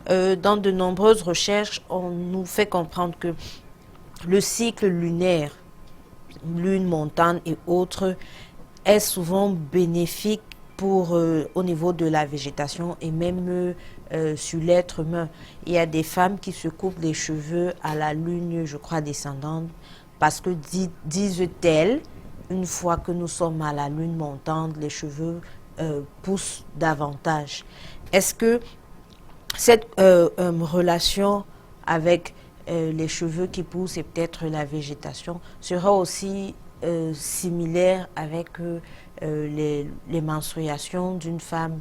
Dans de nombreuses recherches, on nous fait comprendre que le cycle lunaire, lune montante et autres, est souvent bénéfique pour, au niveau de la végétation et même sur l'être humain. Il y a des femmes qui se coupent les cheveux à la lune, je crois, descendante, parce que disent-elles, une fois que nous sommes à la lune montante, les cheveux poussent davantage. Est-ce que cette relation avec les cheveux qui poussent et peut-être la végétation sera aussi similaire avec les menstruations d'une femme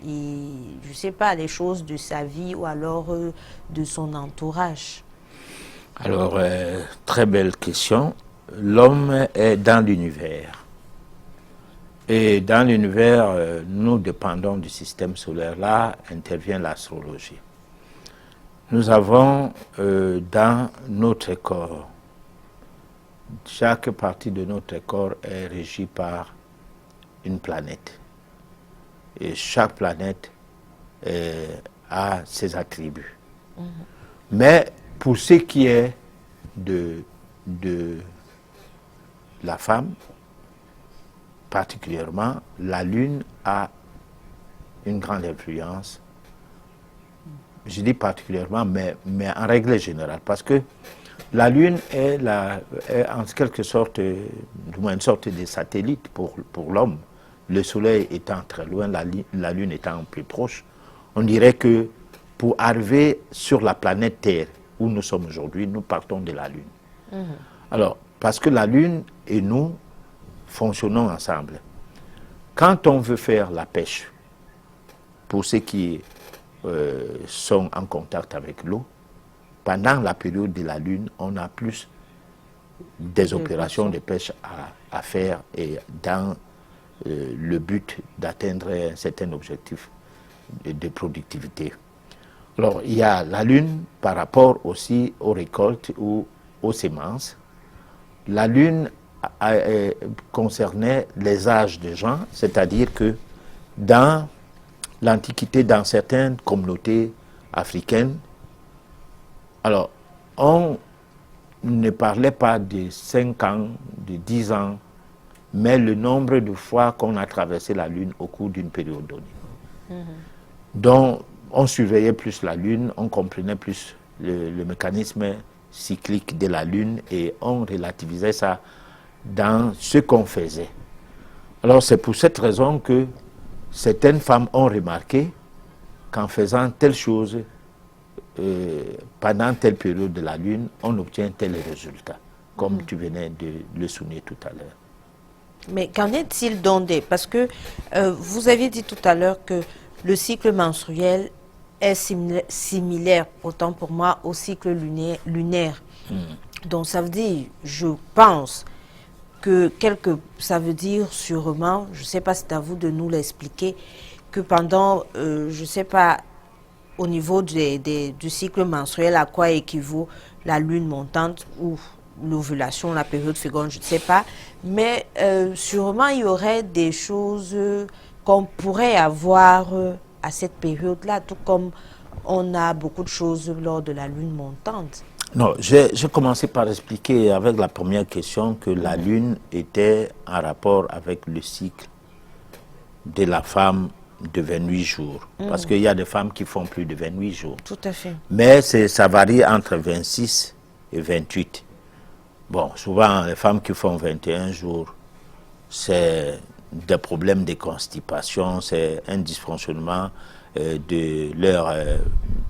et, je ne sais pas, les choses de sa vie ou alors de son entourage? Alors, très belle question. L'homme est dans l'univers. Et dans l'univers, nous dépendons du système solaire. Là intervient l'astrologie. Nous avons dans notre corps, chaque partie de notre corps est régie par une planète. Et chaque planète a ses attributs. Mais pour ce qui est de la femme, particulièrement, la lune a une grande influence. Je dis particulièrement, mais en règle générale, parce que la lune est en quelque sorte, du moins une sorte de satellite pour l'homme. Le soleil étant très loin, la lune étant plus proche, on dirait que pour arriver sur la planète Terre, où nous sommes aujourd'hui, nous partons de la lune. Alors, parce que la lune et nous fonctionnons ensemble. Quand on veut faire la pêche, pour ceux qui sont en contact avec l'eau, pendant la période de la lune, on a plus des opérations de pêche à faire et dans le but d'atteindre un certain objectif de productivité. Alors, il y a la lune par rapport aussi aux récoltes ou aux semences. La lune concernait les âges des gens, c'est-à-dire que dans l'Antiquité, dans certaines communautés africaines, alors, on ne parlait pas de 5 ans, de 10 ans, mais le nombre de fois qu'on a traversé la Lune au cours d'une période donnée. Donc, on surveillait plus la Lune, on comprenait plus le mécanisme cyclique de la Lune et on relativisait ça dans ce qu'on faisait. Alors, c'est pour cette raison que certaines femmes ont remarqué qu'en faisant telle chose, pendant telle période de la Lune, on obtient tel résultat, comme tu venais de le souligner tout à l'heure. Mais qu'en est-il donc parce que vous aviez dit tout à l'heure que le cycle menstruel est similaire, autant pour moi, au cycle lunaire. Donc ça veut dire, je pense, que ça veut dire sûrement, je ne sais pas si c'est à vous de nous l'expliquer, que pendant, je ne sais pas, au niveau du cycle menstruel, à quoi équivaut la lune montante ou l'ovulation, la période féconde, je ne sais pas. Mais sûrement, il y aurait des choses qu'on pourrait avoir à cette période-là, tout comme on a beaucoup de choses lors de la lune montante. Non, j'ai commencé par expliquer avec la première question que la lune était en rapport avec le cycle de la femme de 28 jours. Parce qu'il y a des femmes qui font plus de 28 jours. Tout à fait. Mais ça varie entre 26 et 28. Bon, souvent, les femmes qui font 21 jours, c'est des problèmes de constipation, c'est un dysfonctionnement de leur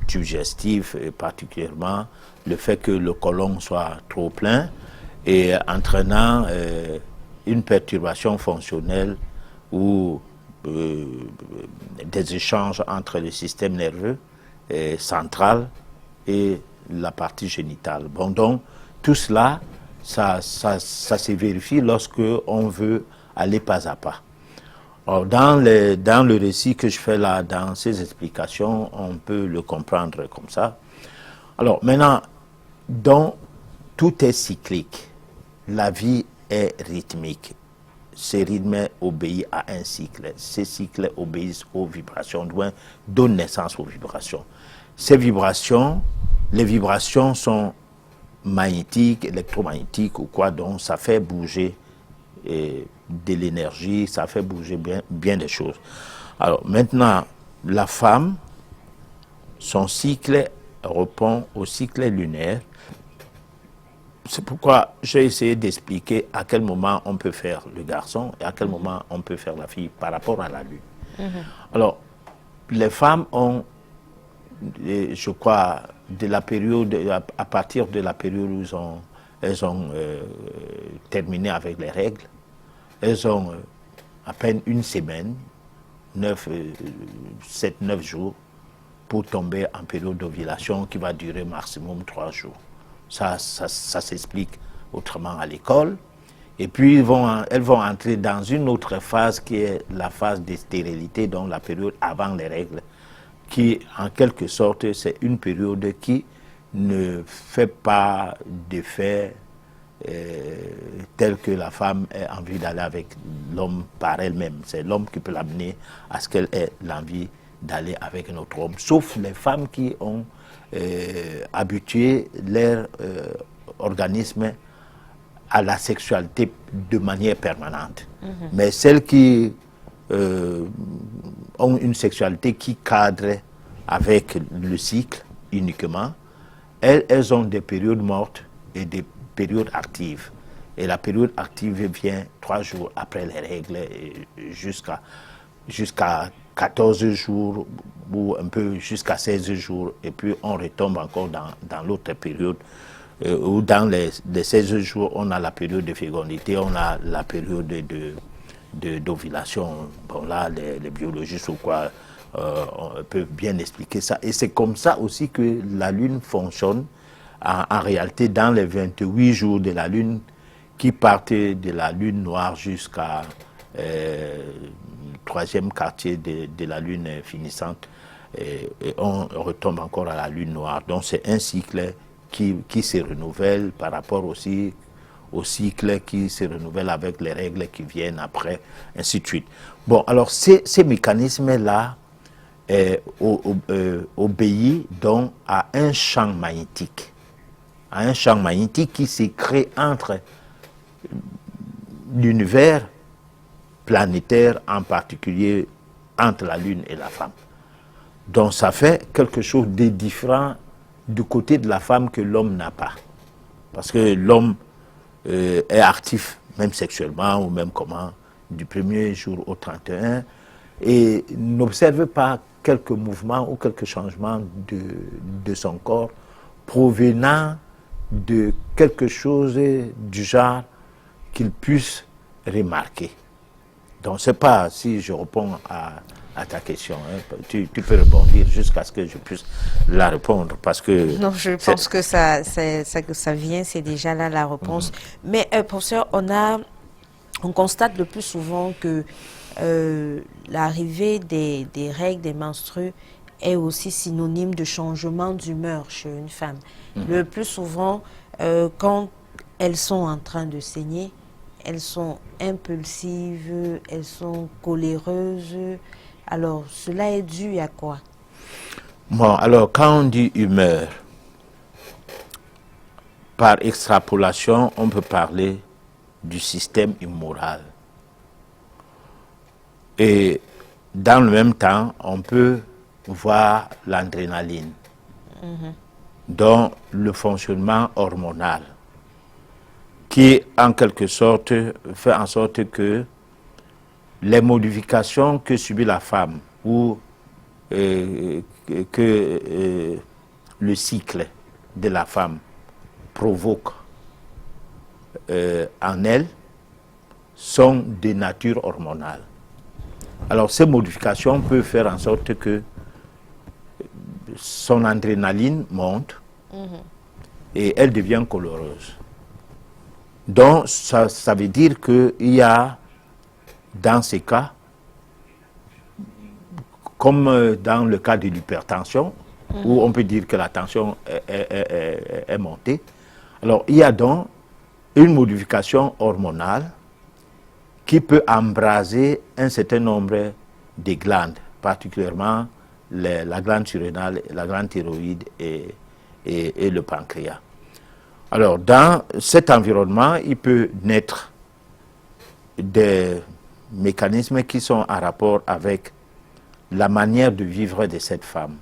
tube digestif, et particulièrement le fait que le côlon soit trop plein et entraînant une perturbation fonctionnelle ou des échanges entre le système nerveux central et la partie génitale. Bon, donc, tout cela, ça se vérifie lorsque on veut aller pas à pas. Alors, dans le récit que je fais là, dans ces explications, on peut le comprendre comme ça. Alors, maintenant, donc, tout est cyclique. La vie est rythmique. Ces rythmes obéissent à un cycle. Ces cycles obéissent aux vibrations, donnent naissance aux vibrations. Ces vibrations, les vibrations sont magnétiques, électromagnétiques ou quoi, donc ça fait bouger de l'énergie, ça fait bouger bien des choses. Alors maintenant, la femme, son cycle répond au cycle lunaire. C'est pourquoi j'ai essayé d'expliquer à quel moment on peut faire le garçon et à quel moment on peut faire la fille par rapport à la lune. Alors, les femmes ont, je crois, de la période, à partir de la période où elles ont terminé avec les règles, elles ont à peine une semaine, 7-9 jours, pour tomber en période d'ovulation qui va durer maximum 3 jours. Ça s'explique autrement à l'école. Et puis, elles vont entrer dans une autre phase qui est la phase de stérilité, donc la période avant les règles, qui, en quelque sorte, c'est une période qui ne fait pas d'effet tel que la femme ait envie d'aller avec l'homme par elle-même. C'est l'homme qui peut l'amener à ce qu'elle ait l'envie d'aller avec un autre homme, sauf les femmes qui ont habitué leur organisme à la sexualité de manière permanente. Mais celles qui ont une sexualité qui cadre avec le cycle uniquement, elles ont des périodes mortes et des périodes actives. Et la période active vient 3 jours après les règles jusqu'à 14 jours ou un peu jusqu'à 16 jours, et puis on retombe encore dans l'autre période où dans les 16 jours on a la période de fécondité, on a la période d'ovulation. Bon là, les biologistes ou quoi peuvent bien expliquer ça, et c'est comme ça aussi que la lune fonctionne en réalité dans les 28 jours de la lune qui partent de la lune noire jusqu'à troisième quartier de la lune finissante, et on retombe encore à la lune noire. Donc c'est un cycle qui se renouvelle par rapport aussi au cycle qui se renouvelle avec les règles qui viennent après, ainsi de suite. Bon, alors ces mécanismes-là obéissent donc à un champ magnétique. À un champ magnétique qui s'est créé entre l'univers planétaire, en particulier entre la Lune et la femme. Donc ça fait quelque chose de différent du côté de la femme que l'homme n'a pas. Parce que l'homme est actif, même sexuellement ou même comment, du premier jour au 31, et n'observe pas quelques mouvements ou quelques changements de son corps provenant de quelque chose du genre qu'il puisse remarquer. Donc, c'est pas si je réponds à ta question. Hein. Tu peux rebondir jusqu'à ce que je puisse la répondre. Parce que non, je pense que ça vient, c'est déjà là la réponse. Mais, professeur, on constate le plus souvent que l'arrivée des règles, des menstrues, est aussi synonyme de changement d'humeur chez une femme. Le plus souvent, quand elles sont en train de saigner, elles sont impulsives, elles sont coléreuses. Alors, cela est dû à quoi? Bon, alors, quand on dit humeur, par extrapolation, on peut parler du système immoral. Et dans le même temps, on peut voir l'adrénaline, dont le fonctionnement hormonal, qui en quelque sorte fait en sorte que les modifications que subit la femme ou que le cycle de la femme provoque en elle sont de nature hormonale. Alors ces modifications peuvent faire en sorte que son adrénaline monte et elle devient coloreuse. Donc ça veut dire qu'il y a dans ces cas, comme dans le cas de l'hypertension, où on peut dire que la tension est montée, alors il y a donc une modification hormonale qui peut embraser un certain nombre de glandes, particulièrement la glande surrénale, la glande thyroïde et le pancréas. Alors, dans cet environnement, il peut naître des mécanismes qui sont en rapport avec la manière de vivre de cette femme,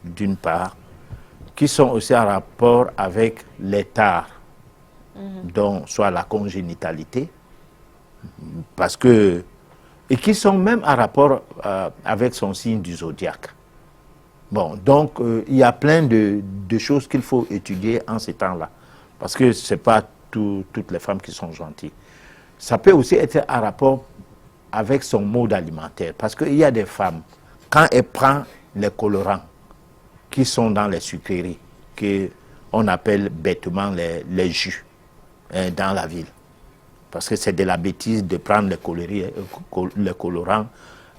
d'une part, qui sont aussi en rapport avec l'état, dont soit la congénitalité, parce que, et qui sont même en rapport avec son signe du zodiaque. Bon, donc il y a plein de choses qu'il faut étudier en ces temps-là, parce que ce n'est pas toutes les femmes qui sont gentilles. Ça peut aussi être en rapport avec son mode alimentaire, parce qu'il y a des femmes, quand elles prennent les colorants qui sont dans les sucreries, qu'on appelle bêtement les jus dans la ville, parce que c'est de la bêtise de prendre les colorants,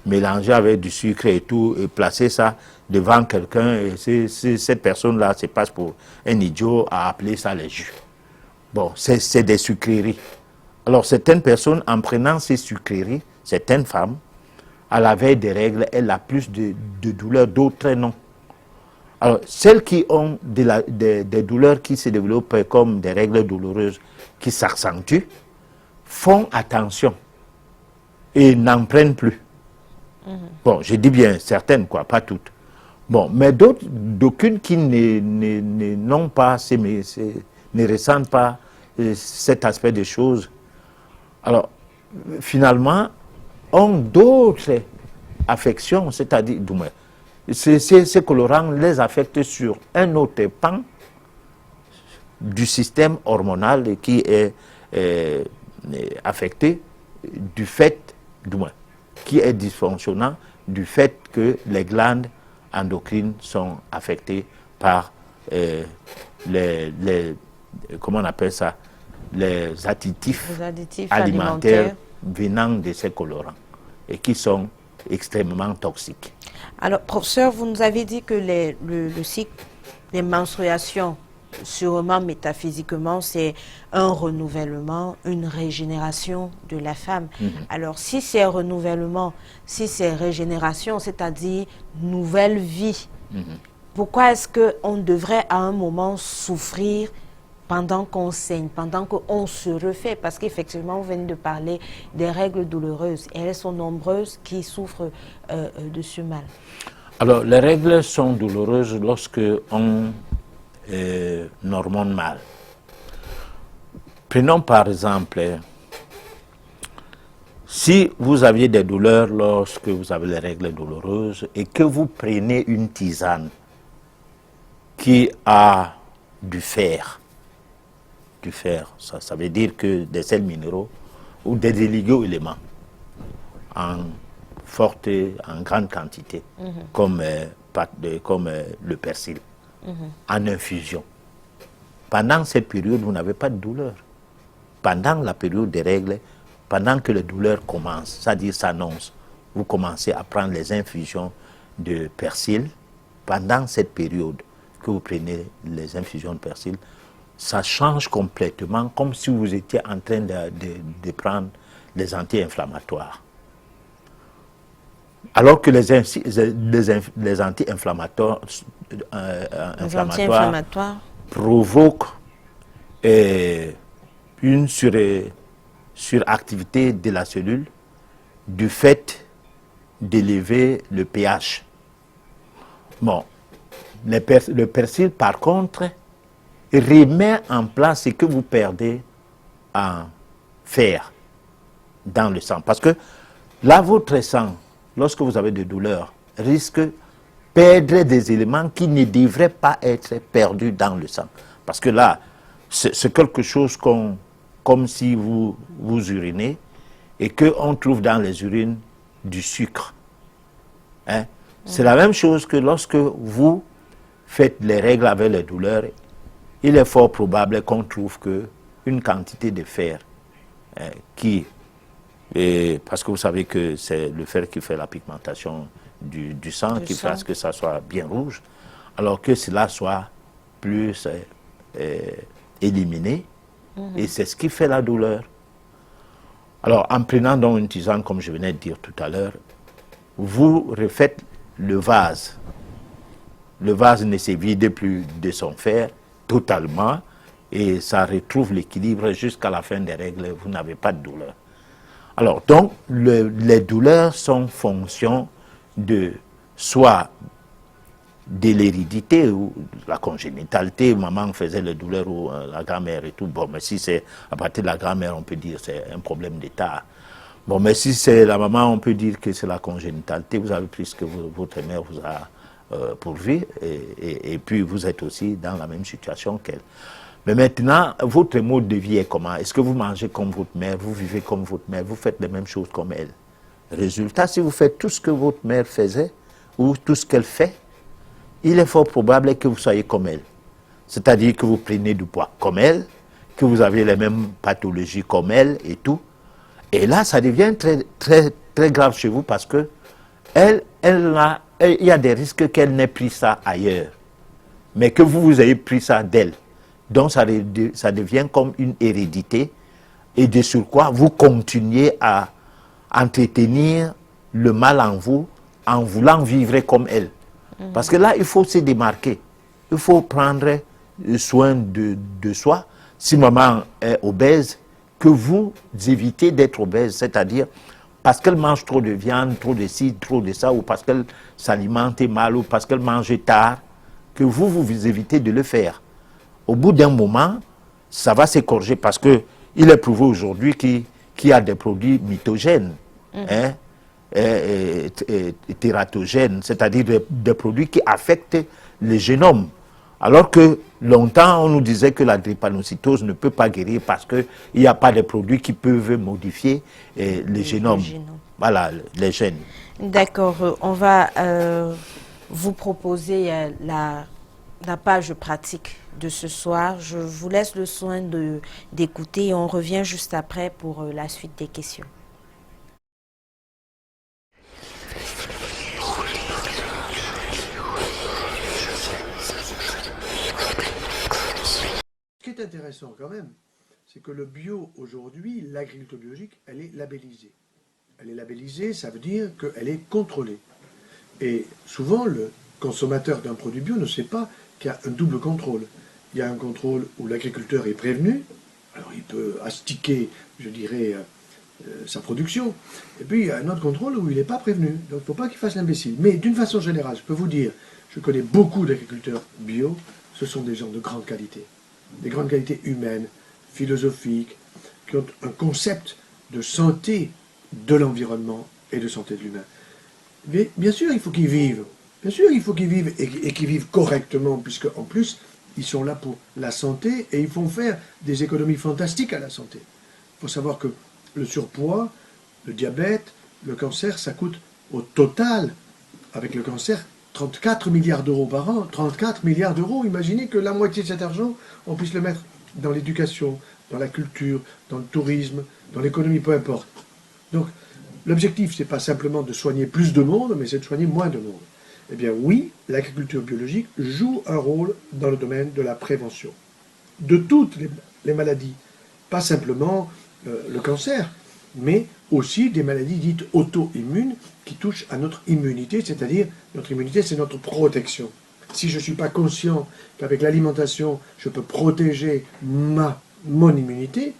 mélanger avec du sucre et tout, et placer ça devant quelqu'un, et cette personne-là se passe pour un idiot à appeler ça les jus. Bon, c'est des sucreries. Alors, certaines personnes, en prenant ces sucreries, certaines femmes, à la veille des règles, elles ont plus de douleurs, d'autres non. Alors, celles qui ont des douleurs qui se développent comme des règles douloureuses qui s'accentuent, font attention et n'en prennent plus. Bon, je dis bien certaines, quoi, pas toutes. Bon, mais d'aucunes qui n'ont pas, ne ressentent pas cet aspect des choses, alors, finalement, ont d'autres affections, c'est-à-dire, ces colorants les affectent sur un autre pan du système hormonal qui est affecté du fait, qui est dysfonctionnant du fait que les glandes endocrines sont affectées par comment on appelle ça, les additifs alimentaires venant de ces colorants et qui sont extrêmement toxiques. Alors, professeur, vous nous avez dit que le cycle des menstruations, sûrement métaphysiquement, c'est un renouvellement, une régénération de la femme. Alors, si c'est renouvellement, si c'est régénération, c'est-à-dire nouvelle vie, pourquoi est-ce qu'on devrait à un moment souffrir pendant qu'on saigne, pendant qu'on se refait? Parce qu'effectivement, vous venez de parler des règles douloureuses et elles sont nombreuses qui souffrent de ce mal. Alors, les règles sont douloureuses lorsque on hormone mal. Prenons par exemple, si vous aviez des douleurs lorsque vous avez les règles douloureuses et que vous prenez une tisane qui a du fer, ça veut dire que des sels minéraux ou des oligo-éléments en grande quantité, comme le persil, en infusion. Pendant cette période, vous n'avez pas de douleur. Pendant la période des règles, pendant que les douleurs commencent, c'est-à-dire s'annoncent, vous commencez à prendre les infusions de persil. Pendant cette période que vous prenez les infusions de persil, ça change complètement, comme si vous étiez en train de prendre les anti-inflammatoires. Alors que les anti-inflammatoires provoquent une suractivité de la cellule du fait d'élever le pH. Bon, le persil, par contre, remet en place ce que vous perdez en fer dans le sang. Parce que là, votre sang, lorsque vous avez des douleurs, risque de perdre des éléments qui ne devraient pas être perdus dans le sang. Parce que là, c'est quelque chose comme si vous urinez et qu'on trouve dans les urines du sucre. Hein? C'est la même chose que lorsque vous faites les règles avec les douleurs, il est fort probable qu'on trouve une quantité de fer parce que vous savez que c'est le fer qui fait la pigmentation du sang, qui fait que ça soit bien rouge, alors que cela soit plus éliminé, et c'est ce qui fait la douleur. Alors, en prenant donc une tisane, comme je venais de dire tout à l'heure, vous refaites le vase. Le vase ne se vide plus de son fer totalement, et ça retrouve l'équilibre jusqu'à la fin des règles, vous n'avez pas de douleur. Alors, donc, les douleurs sont fonction de soit de l'hérédité ou la congénitalité, maman faisait les douleurs ou la grand-mère et tout. Bon, mais si c'est à partir de la grand-mère, on peut dire que c'est un problème d'état. Bon, mais si c'est la maman, on peut dire que c'est la congénitalité. Vous avez pris ce que votre mère vous a pourvu et puis vous êtes aussi dans la même situation qu'elle. Mais maintenant, votre mode de vie est comment? Est-ce que vous mangez comme votre mère, vous vivez comme votre mère, vous faites les mêmes choses comme elle? Résultat, si vous faites tout ce que votre mère faisait ou tout ce qu'elle fait, il est fort probable que vous soyez comme elle. C'est-à-dire que vous prenez du poids comme elle, que vous avez les mêmes pathologies comme elle et tout. Et là, ça devient très, très, très grave chez vous parce que il y a des risques qu'elle n'ait pris ça ailleurs, mais que vous ayez pris ça d'elle. Donc, ça devient comme une hérédité et de surcroît, vous continuez à entretenir le mal en vous en voulant vivre comme elle. Parce que là, il faut se démarquer. Il faut prendre soin de soi. Si maman est obèse, que vous évitez d'être obèse, c'est-à-dire parce qu'elle mange trop de viande, trop de ci, trop de ça, ou parce qu'elle s'alimente mal, ou parce qu'elle mange tard, que vous évitez de le faire. Au bout d'un moment, ça va s'écorger parce qu'il est prouvé aujourd'hui qu'il y a des produits mitogènes, tératogènes, c'est-à-dire des produits qui affectent le génome. Alors que longtemps, on nous disait que la drépanocytose ne peut pas guérir parce qu'il n'y a pas de produits qui peuvent modifier le génome. Voilà, les gènes. D'accord, on va vous proposer la page pratique de ce soir. Je vous laisse le soin d'écouter et on revient juste après pour la suite des questions. Ce qui est intéressant quand même, c'est que le bio aujourd'hui, l'agriculture biologique, elle est labellisée. Elle est labellisée, ça veut dire qu'elle est contrôlée. Et souvent, le consommateur d'un produit bio ne sait pas qu'il y a un double contrôle. Il y a un contrôle où l'agriculteur est prévenu, alors il peut astiquer, je dirais, sa production. Et puis il y a un autre contrôle où il n'est pas prévenu. Donc il ne faut pas qu'il fasse l'imbécile. Mais d'une façon générale, je peux vous dire, je connais beaucoup d'agriculteurs bio, ce sont des gens de grande qualité. Des grandes qualités humaines, philosophiques, qui ont un concept de santé de l'environnement et de santé de l'humain. Mais bien sûr, il faut qu'ils vivent. Bien sûr, il faut qu'ils vivent et qu'ils vivent correctement, puisque en plus, ils sont là pour la santé et ils font faire des économies fantastiques à la santé. Il faut savoir que le surpoids, le diabète, le cancer, ça coûte au total, avec le cancer, 34 milliards d'euros par an. 34 milliards d'euros, imaginez que la moitié de cet argent, on puisse le mettre dans l'éducation, dans la culture, dans le tourisme, dans l'économie, peu importe. Donc, l'objectif, ce n'est pas simplement de soigner plus de monde, mais c'est de soigner moins de monde. Eh bien oui, l'agriculture biologique joue un rôle dans le domaine de la prévention. De toutes les maladies, pas simplement le cancer, mais aussi des maladies dites auto-immunes qui touchent à notre immunité, c'est-à-dire notre immunité, c'est notre protection. Si je ne suis pas conscient qu'avec l'alimentation, je peux protéger mon immunité,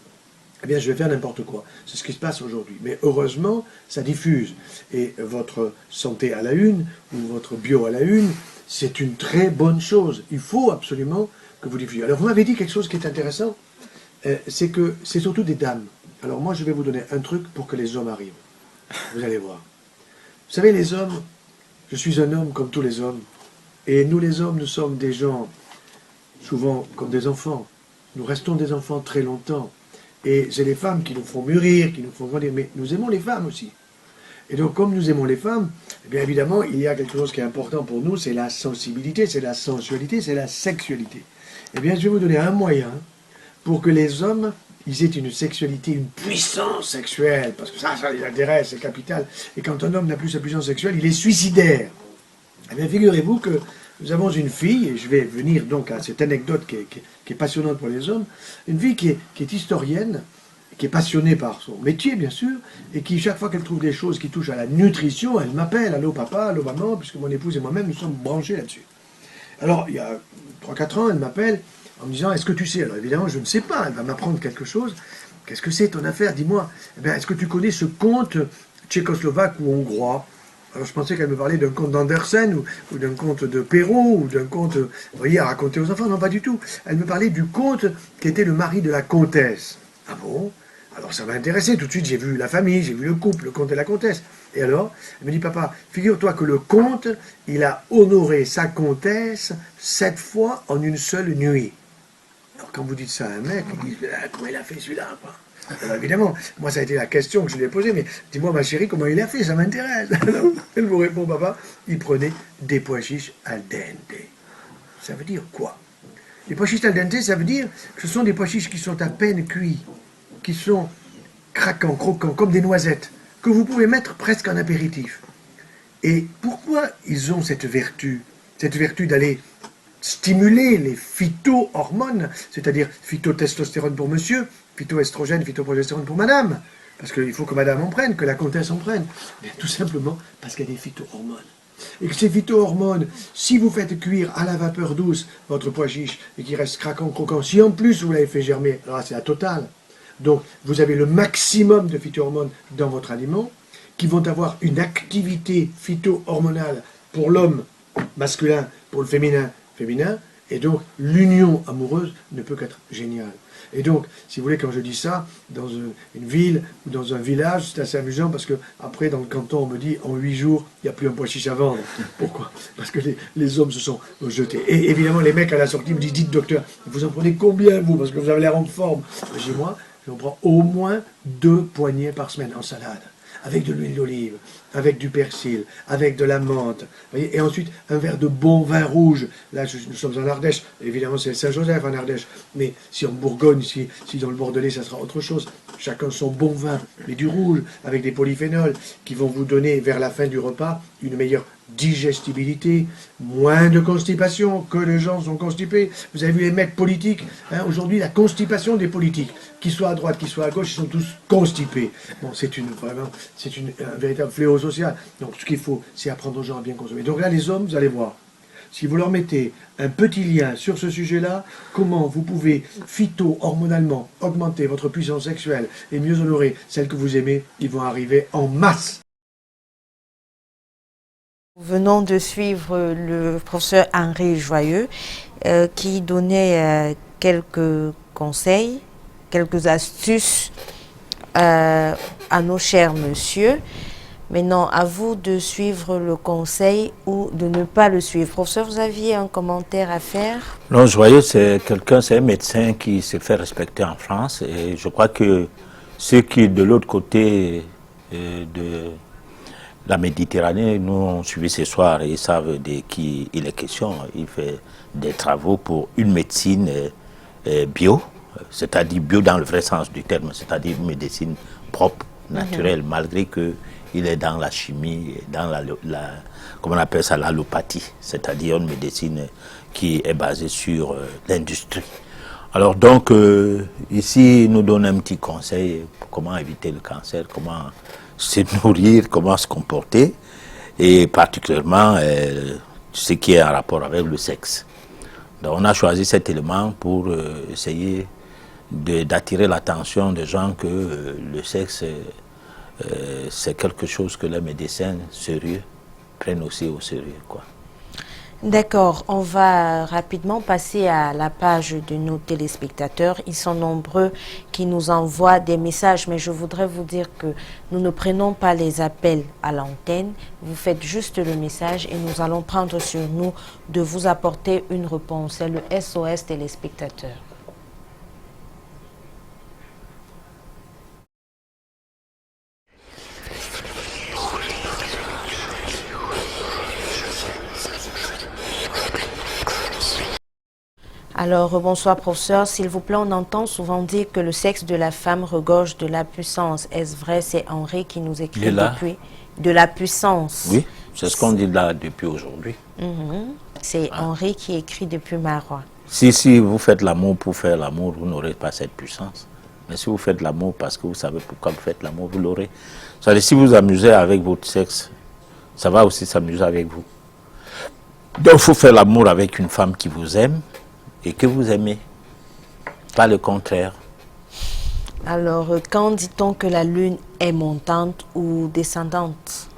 eh bien, je vais faire n'importe quoi. C'est ce qui se passe aujourd'hui. Mais heureusement, ça diffuse. Et votre santé à la une, ou votre bio à la une, c'est une très bonne chose. Il faut absolument que vous diffusiez. Alors, vous m'avez dit quelque chose qui est intéressant, c'est que c'est surtout des dames. Alors, moi, je vais vous donner un truc pour que les hommes arrivent. Vous allez voir. Vous savez, les hommes, je suis un homme comme tous les hommes. Et nous, les hommes, nous sommes des gens, souvent comme des enfants. Nous restons des enfants très longtemps. Et c'est les femmes qui nous font mûrir, qui nous font grandir, mais nous aimons les femmes aussi. Et donc, comme nous aimons les femmes, eh bien évidemment, il y a quelque chose qui est important pour nous, c'est la sensibilité, c'est la sensualité, c'est la sexualité. Eh bien, je vais vous donner un moyen pour que les hommes, ils aient une sexualité, une puissance sexuelle, parce que ça les intéresse, c'est capital. Et quand un homme n'a plus sa puissance sexuelle, il est suicidaire. Eh bien, figurez-vous que nous avons une fille, et je vais venir donc à cette anecdote qui est passionnante pour les hommes, une fille qui est historienne, qui est passionnée par son métier, bien sûr, et qui, chaque fois qu'elle trouve des choses qui touchent à la nutrition, elle m'appelle, allô papa, allô maman, puisque mon épouse et moi-même, nous sommes branchés là-dessus. Alors, il y a 3-4 ans, elle m'appelle en me disant, est-ce que tu sais? Alors évidemment, je ne sais pas, elle va m'apprendre quelque chose. Qu'est-ce que c'est ton affaire? Dis-moi, eh bien, est-ce que tu connais ce conte tchécoslovaque ou hongrois? Alors je pensais qu'elle me parlait d'un conte d'Andersen, ou d'un conte de Perrault, ou d'un conte, vous voyez, à raconter aux enfants. Non, pas du tout. Elle me parlait du comte qui était le mari de la comtesse. Ah bon? Alors ça m'a intéressé. Tout de suite, j'ai vu la famille, j'ai vu le couple, le comte et la comtesse. Et alors, elle me dit, papa, figure-toi que le comte, il a honoré sa comtesse 7 fois en une seule nuit. Alors quand vous dites ça à un mec, il dit, comment il a fait celui-là, quoi? Alors évidemment, moi ça a été la question que je lui ai posée, mais dis-moi ma chérie, comment il a fait, ça m'intéresse. Elle me répond, papa, il prenait des pois chiches al dente. Ça veut dire quoi? Les pois chiches al dente, ça veut dire que ce sont des pois chiches qui sont à peine cuits, qui sont craquants, croquants, comme des noisettes, que vous pouvez mettre presque en apéritif. Et pourquoi ils ont cette vertu d'aller stimuler les phytohormones, c'est-à-dire phytotestostérone pour monsieur, phytoestrogène, phytoprogestérone pour madame, parce qu'il faut que madame en prenne, que la comtesse en prenne. Mais tout simplement parce qu'il y a des phytohormones. Et que ces phytohormones, si vous faites cuire à la vapeur douce votre pois chiche et qu'il reste craquant, croquant, si en plus vous l'avez fait germer, alors c'est la totale. Donc vous avez le maximum de phytohormones dans votre aliment qui vont avoir une activité phytohormonale pour l'homme masculin, pour le féminin, et donc l'union amoureuse ne peut qu'être géniale. Et donc, si vous voulez, quand je dis ça, dans une ville ou dans un village, c'est assez amusant parce que après, dans le canton, on me dit en 8 jours, il n'y a plus un pois chiche à vendre. Pourquoi? Parce que les hommes se sont jetés. Et évidemment, les mecs à la sortie me disent, dites docteur, vous en prenez combien vous? Parce que vous avez l'air en forme. Chez moi, j'en prends au moins 2 poignées par semaine en salade, avec de l'huile d'olive, avec du persil, avec de la menthe, voyez, et ensuite un verre de bon vin rouge. Là, nous sommes en Ardèche, évidemment c'est Saint-Joseph en Ardèche, mais si en Bourgogne, si dans le Bordelais, ça sera autre chose. Chacun son bon vin, mais du rouge, avec des polyphénols, qui vont vous donner, vers la fin du repas, une meilleure digestibilité, moins de constipation, que les gens sont constipés. Vous avez vu les mecs politiques, hein, aujourd'hui la constipation des politiques, qu'ils soient à droite, qu'ils soient à gauche, ils sont tous constipés. Bon, c'est un véritable fléau social. Donc ce qu'il faut, c'est apprendre aux gens à bien consommer. Donc là, les hommes, vous allez voir, si vous leur mettez un petit lien sur ce sujet-là, comment vous pouvez phyto-hormonalement augmenter votre puissance sexuelle et mieux honorer celle que vous aimez, ils vont arriver en masse. Nous venons de suivre le professeur Henri Joyeux qui donnait quelques conseils, quelques astuces à nos chers messieurs. Maintenant, à vous de suivre le conseil ou de ne pas le suivre. Professeur, vous aviez un commentaire à faire? Non, Joyeux, c'est un médecin qui s'est fait respecter en France. Et je crois que ceux qui, de l'autre côté de la Méditerranée, nous ont suivi ce soir et ils savent de qui il est question. Il fait des travaux pour une médecine bio, c'est-à-dire bio dans le vrai sens du terme, c'est-à-dire une médecine propre, naturelle, malgré que il est dans la chimie, dans comment on appelle ça, l'allopathie, c'est-à-dire une médecine qui est basée sur l'industrie. Alors donc, ici, il nous donne un petit conseil pour comment éviter le cancer, comment se nourrir, comment se comporter, et particulièrement ce qui est en rapport avec le sexe. Donc on a choisi cet élément pour essayer d'attirer l'attention des gens que le sexe, c'est quelque chose que les médecins sérieux prennent aussi au sérieux, quoi. D'accord, on va rapidement passer à la page de nos téléspectateurs. Ils sont nombreux qui nous envoient des messages, mais je voudrais vous dire que nous ne prenons pas les appels à l'antenne. Vous faites juste le message et nous allons prendre sur nous de vous apporter une réponse. C'est le SOS téléspectateur. Alors, bonsoir professeur, s'il vous plaît, on entend souvent dire que le sexe de la femme regorge de la puissance. Est-ce vrai? C'est Henri qui nous écrit depuis. De la puissance. Oui, c'est ce qu'on dit là depuis aujourd'hui. C'est Henri qui écrit depuis Marois. Si vous faites l'amour pour faire l'amour, vous n'aurez pas cette puissance. Mais si vous faites l'amour parce que vous savez pourquoi vous faites l'amour, vous l'aurez. C'est-à-dire, si vous amusez avec votre sexe, ça va aussi s'amuser avec vous. Donc, il faut faire l'amour avec une femme qui vous aime et que vous aimez, pas le contraire. Alors, quand dit-on que la lune est montante ou descendante?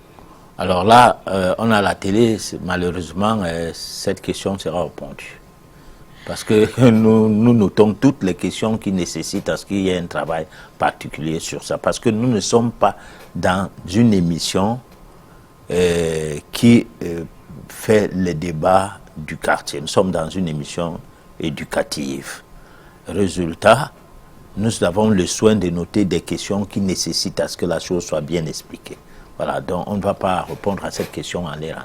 Alors là, on a la télé, malheureusement, cette question sera répondue. Parce que nous notons toutes les questions qui nécessitent à ce qu'il y ait un travail particulier sur ça. Parce que nous ne sommes pas dans une émission qui fait les débats du quartier. Nous sommes dans une émission éducative. Résultat, nous avons le soin de noter des questions qui nécessitent à ce que la chose soit bien expliquée. Voilà, donc on ne va pas répondre à cette question en l'air.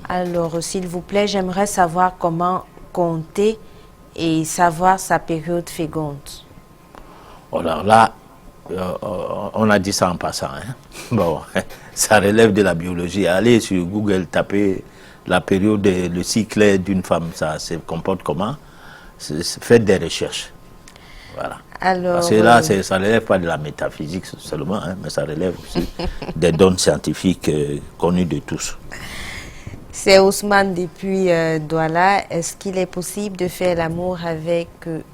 Alors, s'il vous plaît, j'aimerais savoir comment compter et savoir sa période féconde. Alors là, on a dit ça en passant. Hein? Bon, ça relève de la biologie. Allez sur Google, tapez la période, le cycle d'une femme, ça se comporte comment? Faites des recherches. Voilà. Alors, parce que là, ça ne relève pas de la métaphysique seulement, hein, mais ça relève aussi des données scientifiques connues de tous. C'est Ousmane depuis Douala. Est-ce qu'il est possible de faire l'amour avec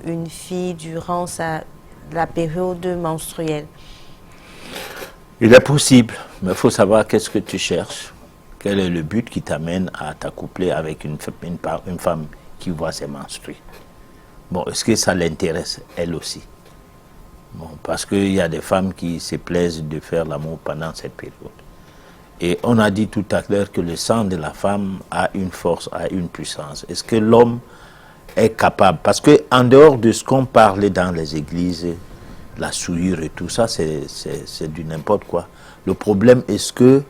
une fille durant la période menstruelle? Il est possible, mais il faut savoir qu'est-ce que tu cherches. Quel est le but qui t'amène à t'accoupler avec une femme qui voit ses menstrues? Bon, est-ce que ça l'intéresse, elle aussi? Bon, parce qu'il y a des femmes qui se plaisent de faire l'amour pendant cette période. Et on a dit tout à l'heure que le sang de la femme a une force, a une puissance. Est-ce que l'homme est capable? Parce qu'en dehors de ce qu'on parlait dans les églises, la souillure et tout ça, c'est du n'importe quoi. Le problème, est-ce que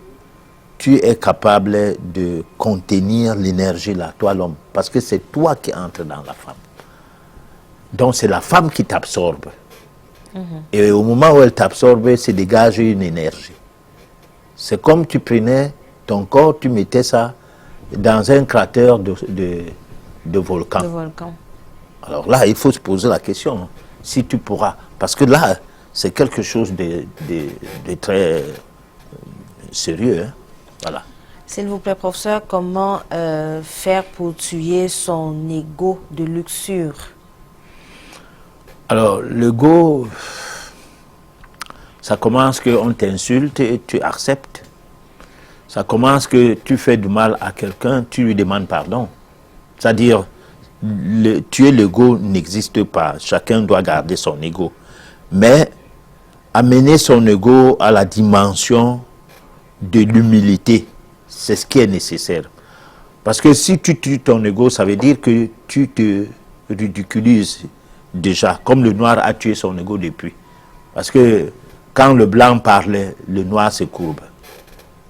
tu es capable de contenir l'énergie là, toi l'homme? Parce que c'est toi qui entres dans la femme. Donc c'est la femme qui t'absorbe. Et au moment où elle t'absorbe, se dégage une énergie. C'est comme tu prenais ton corps, tu mettais ça dans un cratère de volcan. De volcan. Alors là, il faut se poser la question, si tu pourras. Parce que là, c'est quelque chose de très sérieux. Hein? Voilà. S'il vous plaît, professeur, comment faire pour tuer son ego de luxure? Alors, l'ego, ça commence qu'on t'insulte et tu acceptes. Ça commence que tu fais du mal à quelqu'un, tu lui demandes pardon. C'est-à-dire, tuer l'ego n'existe pas. Chacun doit garder son ego. Mais amener son ego à la dimension de l'humilité, c'est ce qui est nécessaire. Parce que si tu tues ton ego, ça veut dire que tu te ridiculises déjà, comme le noir a tué son ego depuis. Parce que quand le blanc parlait, le noir se courbe.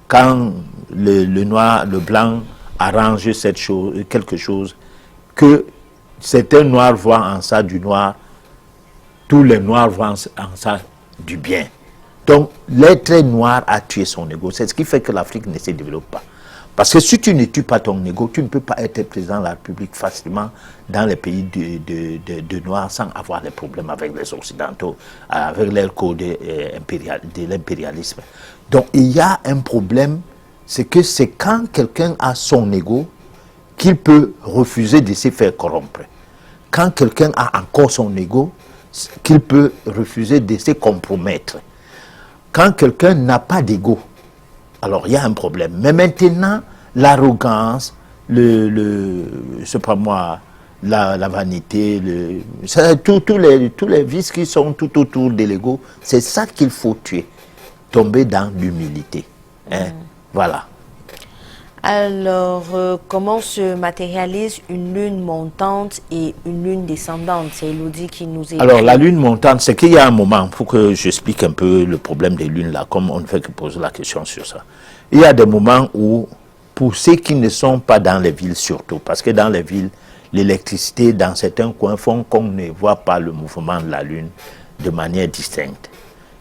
Quand le blanc arrange cette chose, quelque chose, que certains noirs voient en ça du noir, tous les noirs voient en ça du bien. Donc, l'être noir a tué son ego. C'est ce qui fait que l'Afrique ne se développe pas. Parce que si tu ne tues pas ton ego, tu ne peux pas être président de la République facilement dans les pays de Noirs sans avoir des problèmes avec les Occidentaux, avec leur code de l'impérialisme. Donc il y a un problème, c'est que c'est quand quelqu'un a son ego qu'il peut refuser de se faire corrompre. Quand quelqu'un a encore son ego, qu'il peut refuser de se compromettre. Quand quelqu'un n'a pas d'ego, alors il y a un problème. Mais maintenant, l'arrogance, je sais pas moi, la vanité, tous les vices qui sont tout autour de l'ego, c'est ça qu'il faut tuer. Tomber dans l'humilité. Hein? Voilà. Alors, comment se matérialise une lune montante et une lune descendante? C'est Elodie qui nous écrit. Alors, la lune montante, c'est qu'il y a un moment, il faut que j'explique un peu le problème des lunes là, comme on ne fait que poser la question sur ça. Il y a des moments où, pour ceux qui ne sont pas dans les villes surtout, parce que dans les villes, l'électricité dans certains coins font qu'on ne voit pas le mouvement de la lune de manière distincte.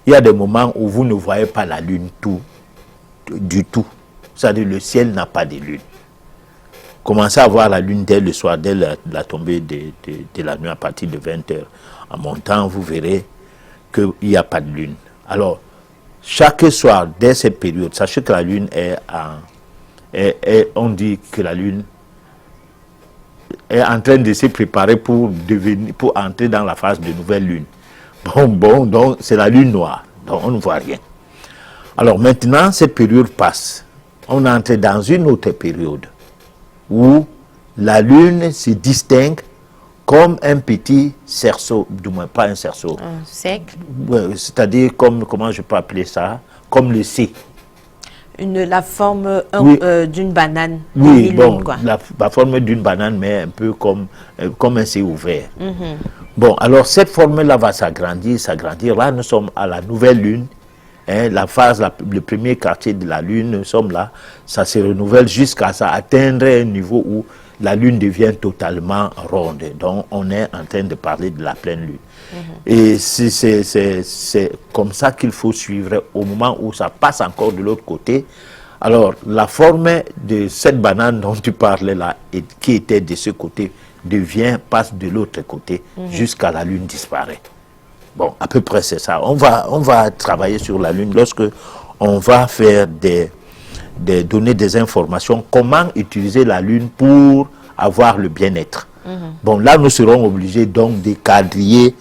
Il y a des moments où vous ne voyez pas la lune du tout. C'est-à-dire le ciel n'a pas de lune. Commencez à voir la lune dès le soir, dès la tombée de la nuit à partir de 20h. En montant, vous verrez qu'il n'y a pas de lune. Alors, chaque soir, dès cette période, sachez que la lune on dit que la lune est en train de se préparer pour entrer dans la phase de nouvelle lune. Donc c'est la lune noire, donc on ne voit rien. Alors maintenant, cette période passe. On entre dans une autre période où la lune se distingue comme un petit cerceau, du moins pas un cerceau. Un sec. C'est-à-dire comme, comment je peux appeler ça, comme le C. La forme d'une banane. Oui, bon, la forme d'une banane, mais un peu comme un C ouvert. Bon, alors cette forme-là va s'agrandir. Là, nous sommes à la nouvelle lune. La phase, le premier quartier de la lune, nous sommes là. Ça se renouvelle jusqu'à ça atteindre un niveau où la lune devient totalement ronde. Donc, on est en train de parler de la pleine lune. Et c'est comme ça qu'il faut suivre au moment où ça passe encore de l'autre côté. Alors, la forme de cette banane dont tu parlais là, et qui était de ce côté, passe de l'autre côté jusqu'à la lune disparaît. Bon, à peu près c'est ça. On va travailler sur la lune lorsque on va faire donner des informations. Comment utiliser la lune pour avoir le bien-être. Bon, là, nous serons obligés donc de quadriller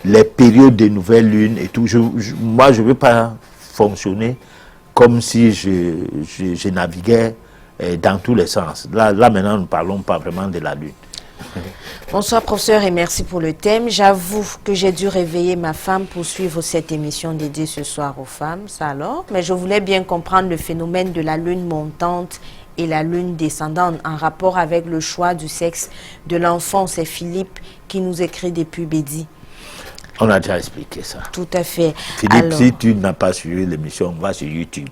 les périodes de nouvelles lunes et tout. Moi, je ne veux pas fonctionner comme si je naviguais dans tous les sens. Là, maintenant, nous ne parlons pas vraiment de la lune. Bonsoir professeur et merci pour le thème. J'avoue que j'ai dû réveiller ma femme pour suivre cette émission dédiée ce soir aux femmes, ça alors. Mais je voulais bien comprendre le phénomène de la lune montante et la lune descendante en rapport avec le choix du sexe de l'enfant. C'est Philippe qui nous écrit depuis Bédi. On a déjà expliqué ça. Tout à fait. Philippe, alors, si tu n'as pas suivi l'émission, va sur YouTube.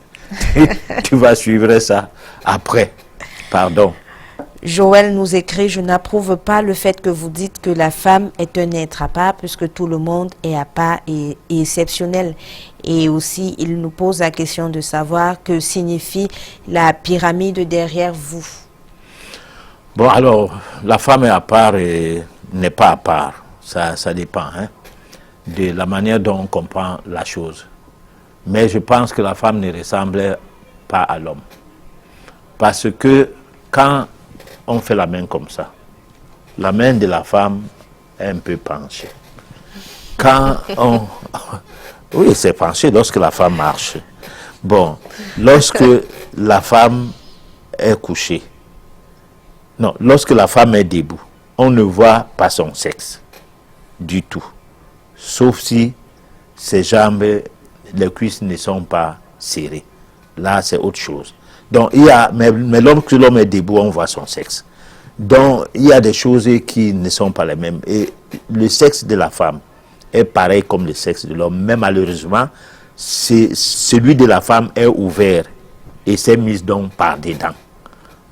Tu vas suivre ça après. Pardon. Joël nous écrit, je n'approuve pas le fait que vous dites que la femme est un être à part, puisque tout le monde est à part et exceptionnel. Et aussi, il nous pose la question de savoir que signifie la pyramide derrière vous. Bon, alors, la femme est à part et n'est pas à part. Ça dépend de la manière dont on comprend la chose. Mais je pense que la femme ne ressemble pas à l'homme. Parce que quand on fait la main comme ça, la main de la femme est un peu penchée. Quand on... Oui, c'est penché lorsque la femme marche. Bon, lorsque la femme est couchée, non, lorsque la femme est debout, on ne voit pas son sexe du tout. Sauf si ses jambes, les cuisses ne sont pas serrées. Là, c'est autre chose. Donc, mais lorsque l'homme est debout, on voit son sexe. Donc, il y a des choses qui ne sont pas les mêmes. Et le sexe de la femme est pareil comme le sexe de l'homme. Mais malheureusement, celui de la femme est ouvert et s'est mis donc par dedans.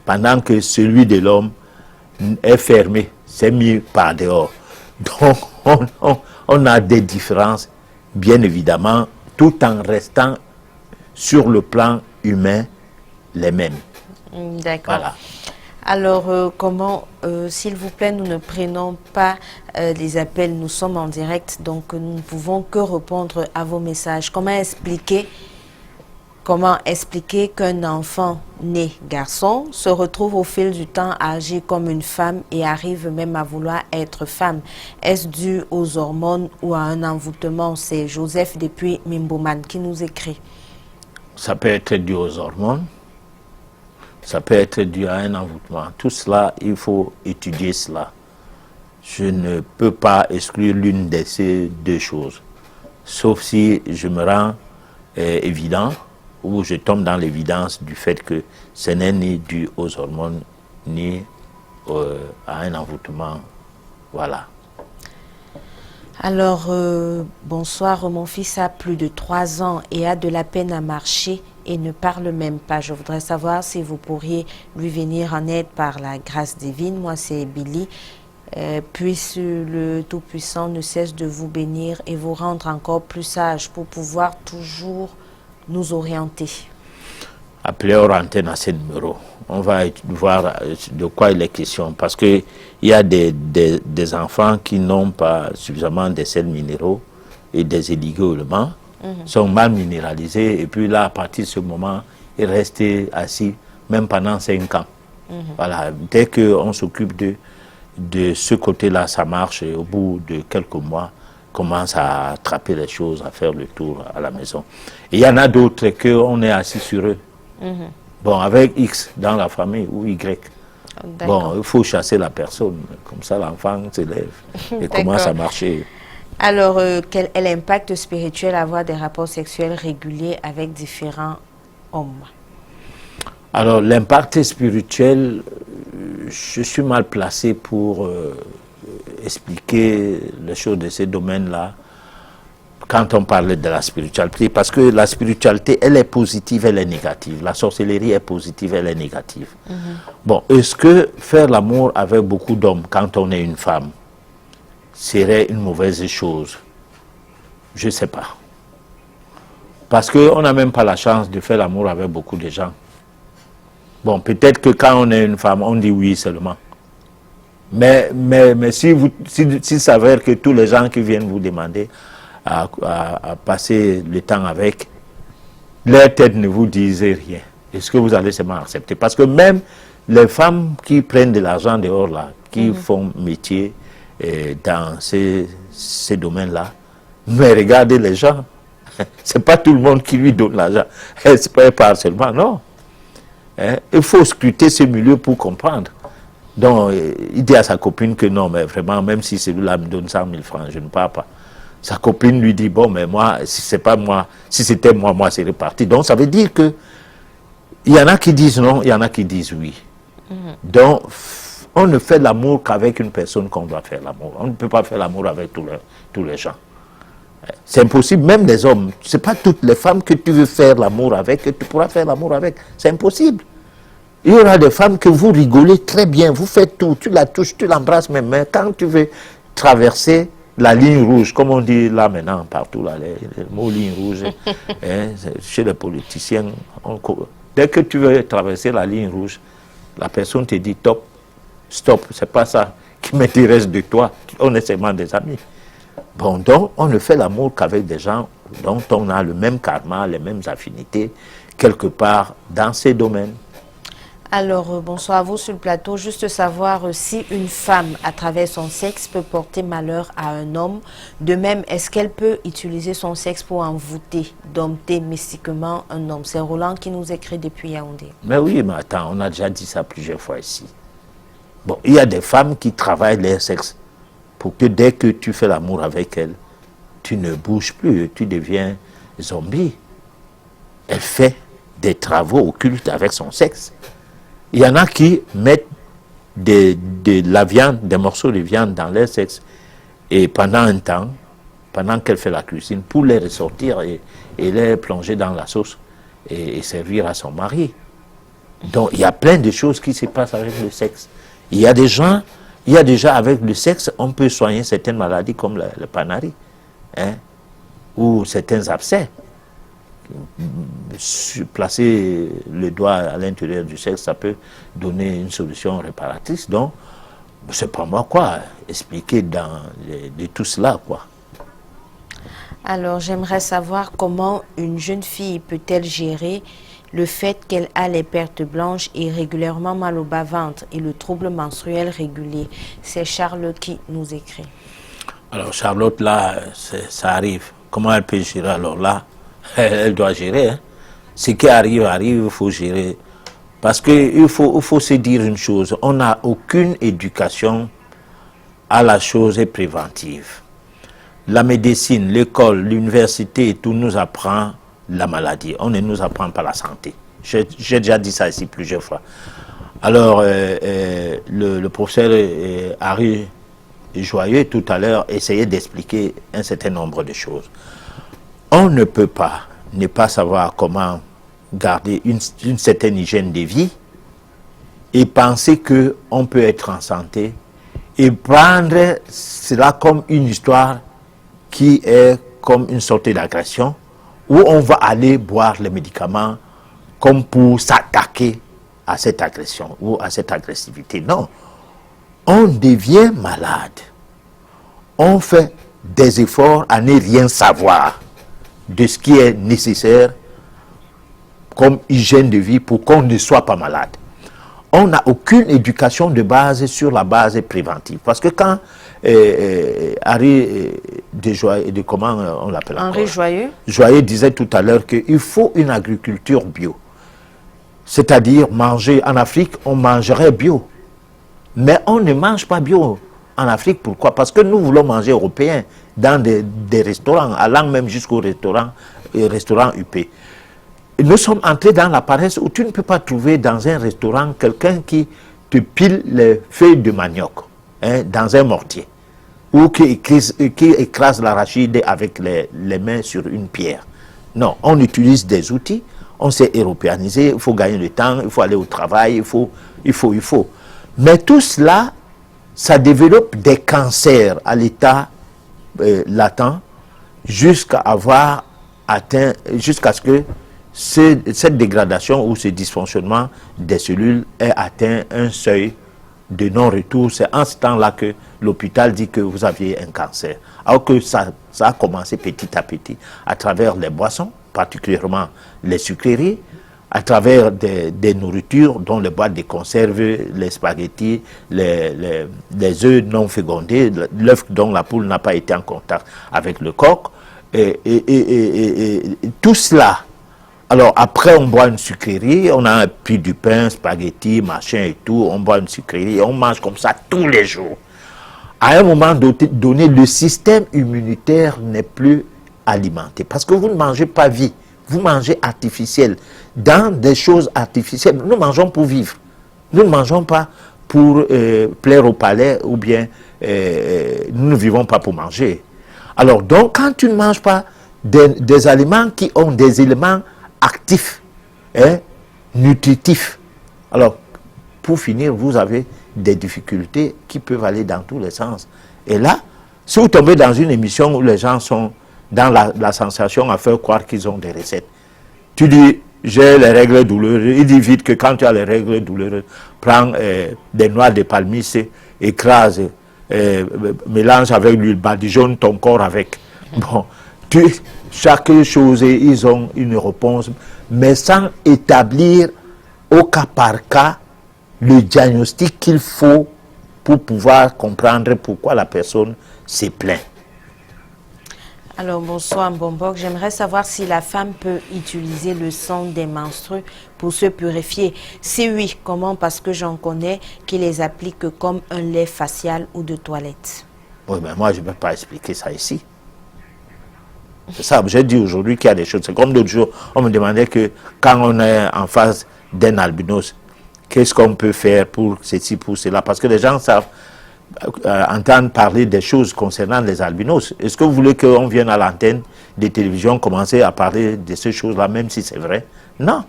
Pendant que celui de l'homme est fermé, s'est mis par dehors. Donc, on a des différences, bien évidemment, tout en restant sur le plan humain les mêmes. D'accord. Voilà. Alors, comment, s'il vous plaît, nous ne prenons pas les appels, nous sommes en direct, donc nous ne pouvons que répondre à vos messages. Comment expliquer Comment expliquer qu'un enfant né garçon se retrouve au fil du temps à agir comme une femme et arrive même à vouloir être femme? Est-ce dû aux hormones ou à un envoûtement? C'est Joseph depuis Mimboman qui nous écrit. Ça peut être dû aux hormones, ça peut être dû à un envoûtement. Tout cela, il faut étudier cela. Je ne peux pas exclure l'une de ces deux choses, sauf si je me rends évident ou je tombe dans l'évidence du fait que ce n'est ni dû aux hormones ni à un envoûtement. Voilà. Alors, bonsoir, mon fils a plus de 3 ans et a de la peine à marcher et ne parle même pas. Je voudrais savoir si vous pourriez lui venir en aide par la grâce divine. Moi, c'est Billy. Puisse le Tout-Puissant ne cesse de vous bénir et vous rendre encore plus sage pour pouvoir toujours nous orienter. Appelez hors antenne à ce numéro. On va voir de quoi il est question. Parce qu'il y a des enfants qui n'ont pas suffisamment de sels minéraux et des éligoulements, sont mal minéralisés. Et puis là, à partir de ce moment, ils restent assis, même pendant 5 ans. Voilà. Dès qu'on s'occupe de ce côté-là, ça marche. Et au bout de quelques mois, commence à attraper les choses, à faire le tour à la maison. Et il y en a d'autres qu'on est assis sur eux. Bon, avec X dans la famille ou Y. Bon, il faut chasser la personne. Comme ça, l'enfant s'élève et commence à marcher. Alors, quel est l'impact spirituel d'avoir des rapports sexuels réguliers avec différents hommes? Alors, l'impact spirituel, je suis mal placé pour expliquer les choses de ces domaines-là quand on parle de la spiritualité, parce que la spiritualité, elle est positive, elle est négative. La sorcellerie est positive, elle est négative. Bon, est-ce que faire l'amour avec beaucoup d'hommes quand on est une femme serait une mauvaise chose? Je ne sais pas. Parce qu'on n'a même pas la chance de faire l'amour avec beaucoup de gens. Bon, peut-être que quand on est une femme, on dit oui seulement. Mais s'il s'avère que tous les gens qui viennent vous demander à passer le temps avec, leur tête ne vous disent rien. Est-ce que vous allez seulement accepter? Parce que même les femmes qui prennent de l'argent dehors là, qui font métier dans ces domaines-là, mais regardez les gens. C'est pas tout le monde qui lui donne l'argent. C'est pas seulement, non. Il faut scruter ce milieu pour comprendre. Donc, il dit à sa copine que non, mais vraiment, même si celui-là me donne 100 000 francs, je ne pars pas. Sa copine lui dit, bon, mais moi, si c'est pas moi, si c'était moi, c'est reparti. Donc, ça veut dire que il y en a qui disent non, il y en a qui disent oui. Donc, on ne fait l'amour qu'avec une personne qu'on doit faire l'amour. On ne peut pas faire l'amour avec tous les gens. C'est impossible, même les hommes. Ce n'est pas toutes les femmes que tu veux faire l'amour avec que tu pourras faire l'amour avec. C'est impossible. Il y aura des femmes que vous rigolez très bien, vous faites tout, tu la touches, tu l'embrasses même, mais quand tu veux traverser la ligne rouge, comme on dit là maintenant partout, là, les mots ligne rouge, chez les politiciens, dès que tu veux traverser la ligne rouge, la personne te dit top, stop, c'est pas ça qui m'intéresse de toi, on est seulement des amis. Bon, donc on ne fait l'amour qu'avec des gens dont on a le même karma, les mêmes affinités, quelque part dans ces domaines. Alors, bonsoir à vous sur le plateau. Juste savoir si une femme, à travers son sexe, peut porter malheur à un homme. De même, est-ce qu'elle peut utiliser son sexe pour envoûter, dompter mystiquement un homme? C'est Roland qui nous écrit depuis Yaoundé. Mais oui, mais attends, on a déjà dit ça plusieurs fois ici. Bon, il y a des femmes qui travaillent leur sexe pour que dès que tu fais l'amour avec elles, tu ne bouges plus, tu deviens zombie. Elle fait des travaux occultes avec son sexe. Il y en a qui mettent de la viande, des morceaux de viande dans leur sexe et pendant un temps, pendant qu'elle fait la cuisine, pour les ressortir et les plonger dans la sauce et servir à son mari. Donc il y a plein de choses qui se passent avec le sexe. Il y a des gens, avec le sexe, on peut soigner certaines maladies comme le panari, ou certains abcès. Placer le doigt à l'intérieur du sexe, ça peut donner une solution réparatrice. Donc, c'est pas moi expliquer de tout cela, quoi. Alors, j'aimerais savoir comment une jeune fille peut-elle gérer le fait qu'elle a les pertes blanches et régulièrement mal au bas-ventre et le trouble menstruel régulier. C'est Charles qui nous écrit. Alors Charlotte, là, ça arrive. Comment elle peut gérer? Alors là, elle doit gérer. Hein. Ce qui arrive, il faut gérer. Parce qu'il faut se dire une chose, on n'a aucune éducation à la chose préventive. La médecine, l'école, l'université, tout nous apprend la maladie. On ne nous apprend pas la santé. J'ai déjà dit ça ici plusieurs fois. Alors, le professeur Harry Joyeux, tout à l'heure, essayait d'expliquer un certain nombre de choses. On ne peut pas ne pas savoir comment garder une certaine hygiène de vie et penser qu'on peut être en santé et prendre cela comme une histoire qui est comme une sorte d'agression où on va aller boire les médicaments comme pour s'attaquer à cette agression ou à cette agressivité. Non, on devient malade. On fait des efforts à ne rien savoir de ce qui est nécessaire comme hygiène de vie pour qu'on ne soit pas malade. On n'a aucune éducation de base sur la base préventive. Parce que quand Henri de comment on l'appelle encore? Henri Joyeux. Joyeux disait tout à l'heure qu'il faut une agriculture bio. C'est-à-dire manger en Afrique, on mangerait bio. Mais on ne mange pas bio en Afrique. Pourquoi? Parce que nous voulons manger européen dans des restaurants, allant même jusqu'au restaurant UP. Nous sommes entrés dans la paresse où tu ne peux pas trouver dans un restaurant quelqu'un qui te pile les feuilles de manioc dans un mortier ou qui écrase l'arachide avec les mains sur une pierre. Non, on utilise des outils, on s'est européanisé, il faut gagner le temps, il faut aller au travail, il faut. Mais tout cela, ça développe des cancers à l'état latent jusqu'à ce que cette dégradation ou ce dysfonctionnement des cellules ait atteint un seuil de non-retour. C'est en ce temps-là que l'hôpital dit que vous aviez un cancer. Alors que ça a commencé petit à petit à travers les boissons, particulièrement les sucreries, à travers des nourritures dont les boîtes de conserve, les spaghettis, les œufs non fécondés, l'œuf dont la poule n'a pas été en contact avec le coq, et tout cela. Alors après on boit une sucrerie, on a puis du pain, spaghettis, machin et tout, on boit une sucrerie et on mange comme ça tous les jours. À un moment donné, le système immunitaire n'est plus alimenté parce que vous ne mangez pas vie, vous mangez artificiel. Dans des choses artificielles, nous mangeons pour vivre. Nous ne mangeons pas pour plaire au palais ou bien nous ne vivons pas pour manger. Alors donc quand tu ne manges pas des aliments qui ont des éléments actifs, nutritifs. Alors, pour finir, vous avez des difficultés qui peuvent aller dans tous les sens. Et là, si vous tombez dans une émission où les gens sont dans la sensation à faire croire qu'ils ont des recettes, tu dis, j'ai les règles douloureuses, il dit vite que quand tu as les règles douloureuses, prends des noix de palmiste, écrase, mélange avec l'huile, badigeonne ton corps avec. Bon, chaque chose, ils ont une réponse, mais sans établir au cas par cas le diagnostic qu'il faut pour pouvoir comprendre pourquoi la personne se plaint. Alors, bonsoir Mbombok. J'aimerais savoir si la femme peut utiliser le sang des menstrues pour se purifier. Si oui, comment? Parce que j'en connais qui les appliquent comme un lait facial ou de toilette. Oui, mais moi, je ne peux pas expliquer ça ici. C'est ça, j'ai dit aujourd'hui qu'il y a des choses. C'est comme l'autre jour, on me demandait que quand on est en face d'un albinos, qu'est-ce qu'on peut faire pour ceci, pour cela? Parce que les gens savent entendre parler des choses concernant les albinos. Est-ce que vous voulez qu'on vienne à l'antenne des télévisions commencer à parler de ces choses-là, même si c'est vrai? Non.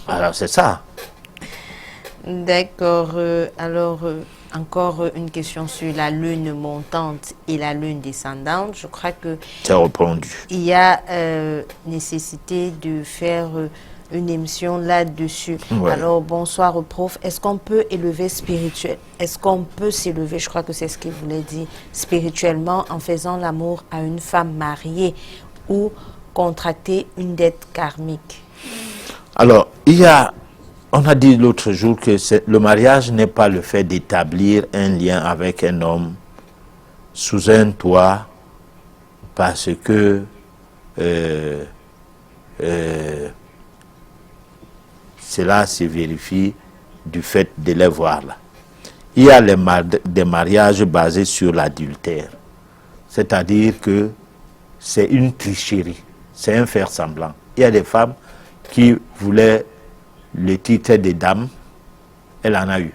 Alors c'est ça. D'accord. Encore une question sur la lune montante et la lune descendante. Je crois que c'est répondu. Il y a nécessité de faire une émission là-dessus. Ouais. Alors, bonsoir au prof. Est-ce qu'on peut élever spirituel? Est-ce qu'on peut s'élever, je crois que c'est ce qu'il voulait dire, spirituellement en faisant l'amour à une femme mariée ou contracter une dette karmique? Alors, on a dit l'autre jour que le mariage n'est pas le fait d'établir un lien avec un homme sous un toit parce que cela se vérifie du fait de les voir là. Il y a des mariages basés sur l'adultère, c'est-à-dire que c'est une tricherie, c'est un faire semblant. Il y a des femmes qui voulaient le titre de dame, elle en a eu.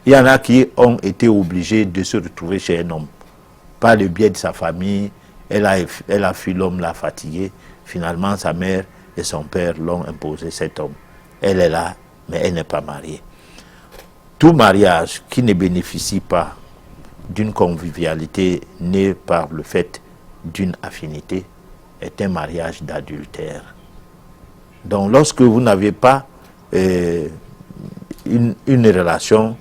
Il y en a qui ont été obligés de se retrouver chez un homme. Par le biais de sa famille, elle a fui l'homme, l'a fatigué. Finalement, sa mère et son père l'ont imposé cet homme. Elle est là, mais elle n'est pas mariée. Tout mariage qui ne bénéficie pas d'une convivialité née par le fait d'une affinité est un mariage d'adultère. Donc, lorsque vous n'avez pas une relation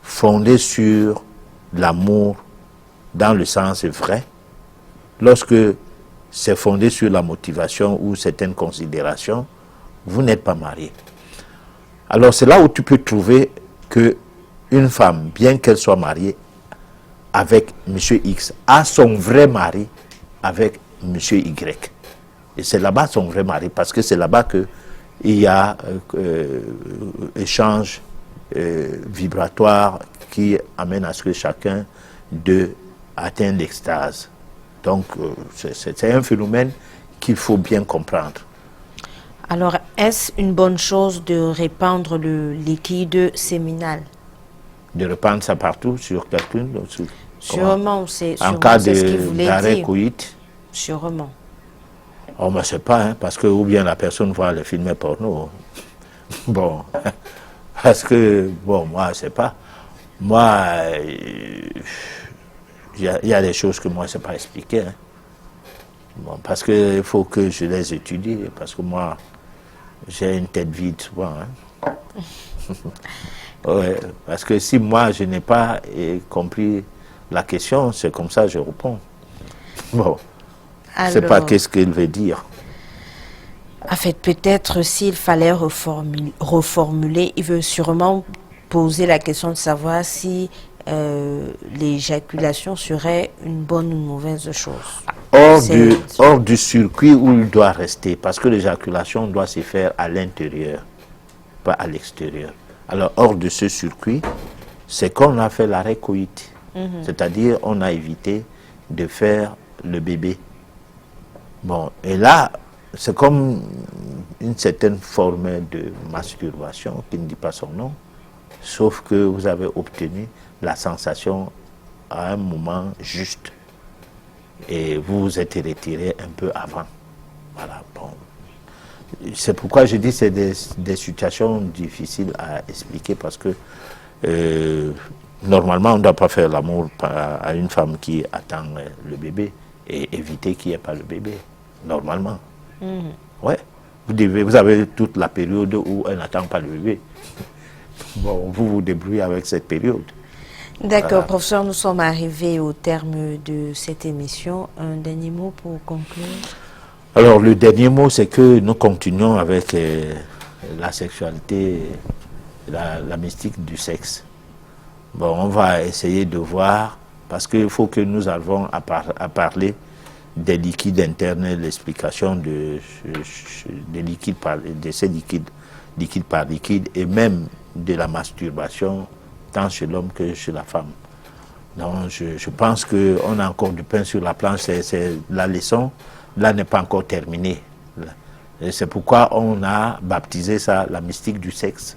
fondée sur l'amour dans le sens vrai, lorsque c'est fondé sur la motivation ou certaines considérations, vous n'êtes pas marié. Alors c'est là où tu peux trouver que une femme, bien qu'elle soit mariée avec M. X, a son vrai mari avec M. Y. Et c'est là-bas son vrai mari, parce que c'est là-bas qu'il y a échange vibratoire qui amène à ce que chacun d'eux atteigne l'extase. Donc c'est un phénomène qu'il faut bien comprendre. Alors, est-ce une bonne chose de répandre le liquide séminal? De répandre ça partout sur quelqu'un? Sûrement, c'est en cas ce qu'il voulait d'arrêt dire. coït? Sûrement. Oh, mais c'est pas, hein, parce que ou bien la personne voit les films porno. Bon, parce que, bon, moi, c'est pas. Moi, il y a des choses que moi, je ne sais pas expliquer. Hein. Bon, parce qu'il faut que je les étudie, parce que moi, j'ai une tête vide souvent. Hein. Ouais, parce que si moi, je n'ai pas compris la question, c'est comme ça que je réponds. Bon, je ne sais pas qu'est-ce qu'il veut dire. En fait, peut-être s'il fallait reformuler, il veut sûrement poser la question de savoir si l'éjaculation serait une bonne ou une mauvaise chose. Hors du circuit où il doit rester, parce que l'éjaculation doit se faire à l'intérieur, pas à l'extérieur. Alors, hors de ce circuit, c'est qu'on a fait l'arrêt coït. C'est-à-dire, on a évité de faire le bébé. Bon, et là, c'est comme une certaine forme de masturbation qui ne dit pas son nom, sauf que vous avez obtenu la sensation à un moment juste et vous vous êtes retiré un peu avant. Voilà, bon. C'est pourquoi je dis que c'est des situations difficiles à expliquer parce que normalement on ne doit pas faire l'amour à une femme qui attend le bébé et éviter qu'il n'y ait pas le bébé, normalement. Ouais. Vous avez toute la période où elle n'attend pas le bébé. Bon, vous vous débrouillez avec cette période. D'accord, Voilà. professeur, nous sommes arrivés au terme de cette émission. Un dernier mot pour conclure? Alors, le dernier mot, c'est que nous continuons avec la sexualité, la mystique du sexe. Bon, on va essayer de voir, parce qu'il faut que nous arrivions à parler des liquides internes, l'explication de ces liquides par liquide, et même de la masturbation, tant chez l'homme que chez la femme. Donc, je pense qu'on a encore du pain sur la planche. La leçon, là, n'est pas encore terminée. Et c'est pourquoi on a baptisé ça la mystique du sexe.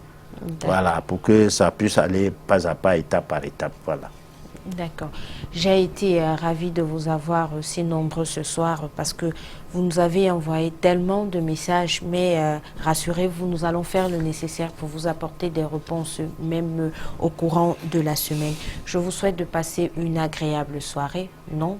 Voilà, pour que ça puisse aller pas à pas, étape par étape. Voilà. D'accord. J'ai été ravie de vous avoir si nombreux ce soir parce que vous nous avez envoyé tellement de messages, mais rassurez-vous, nous allons faire le nécessaire pour vous apporter des réponses même au courant de la semaine. Je vous souhaite de passer une agréable soirée. Non,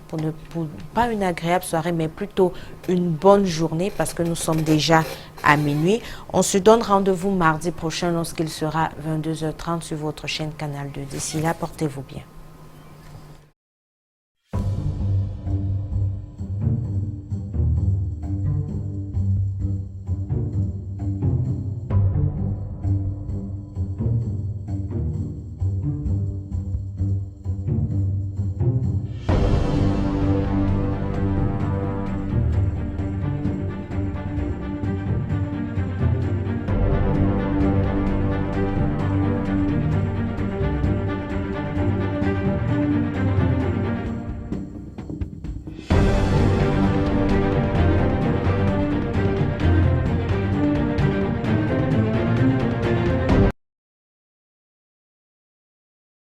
pas une agréable soirée, mais plutôt une bonne journée parce que nous sommes déjà à minuit. On se donne rendez-vous mardi prochain lorsqu'il sera 22h30 sur votre chaîne Canal 2. D'ici là, portez-vous bien.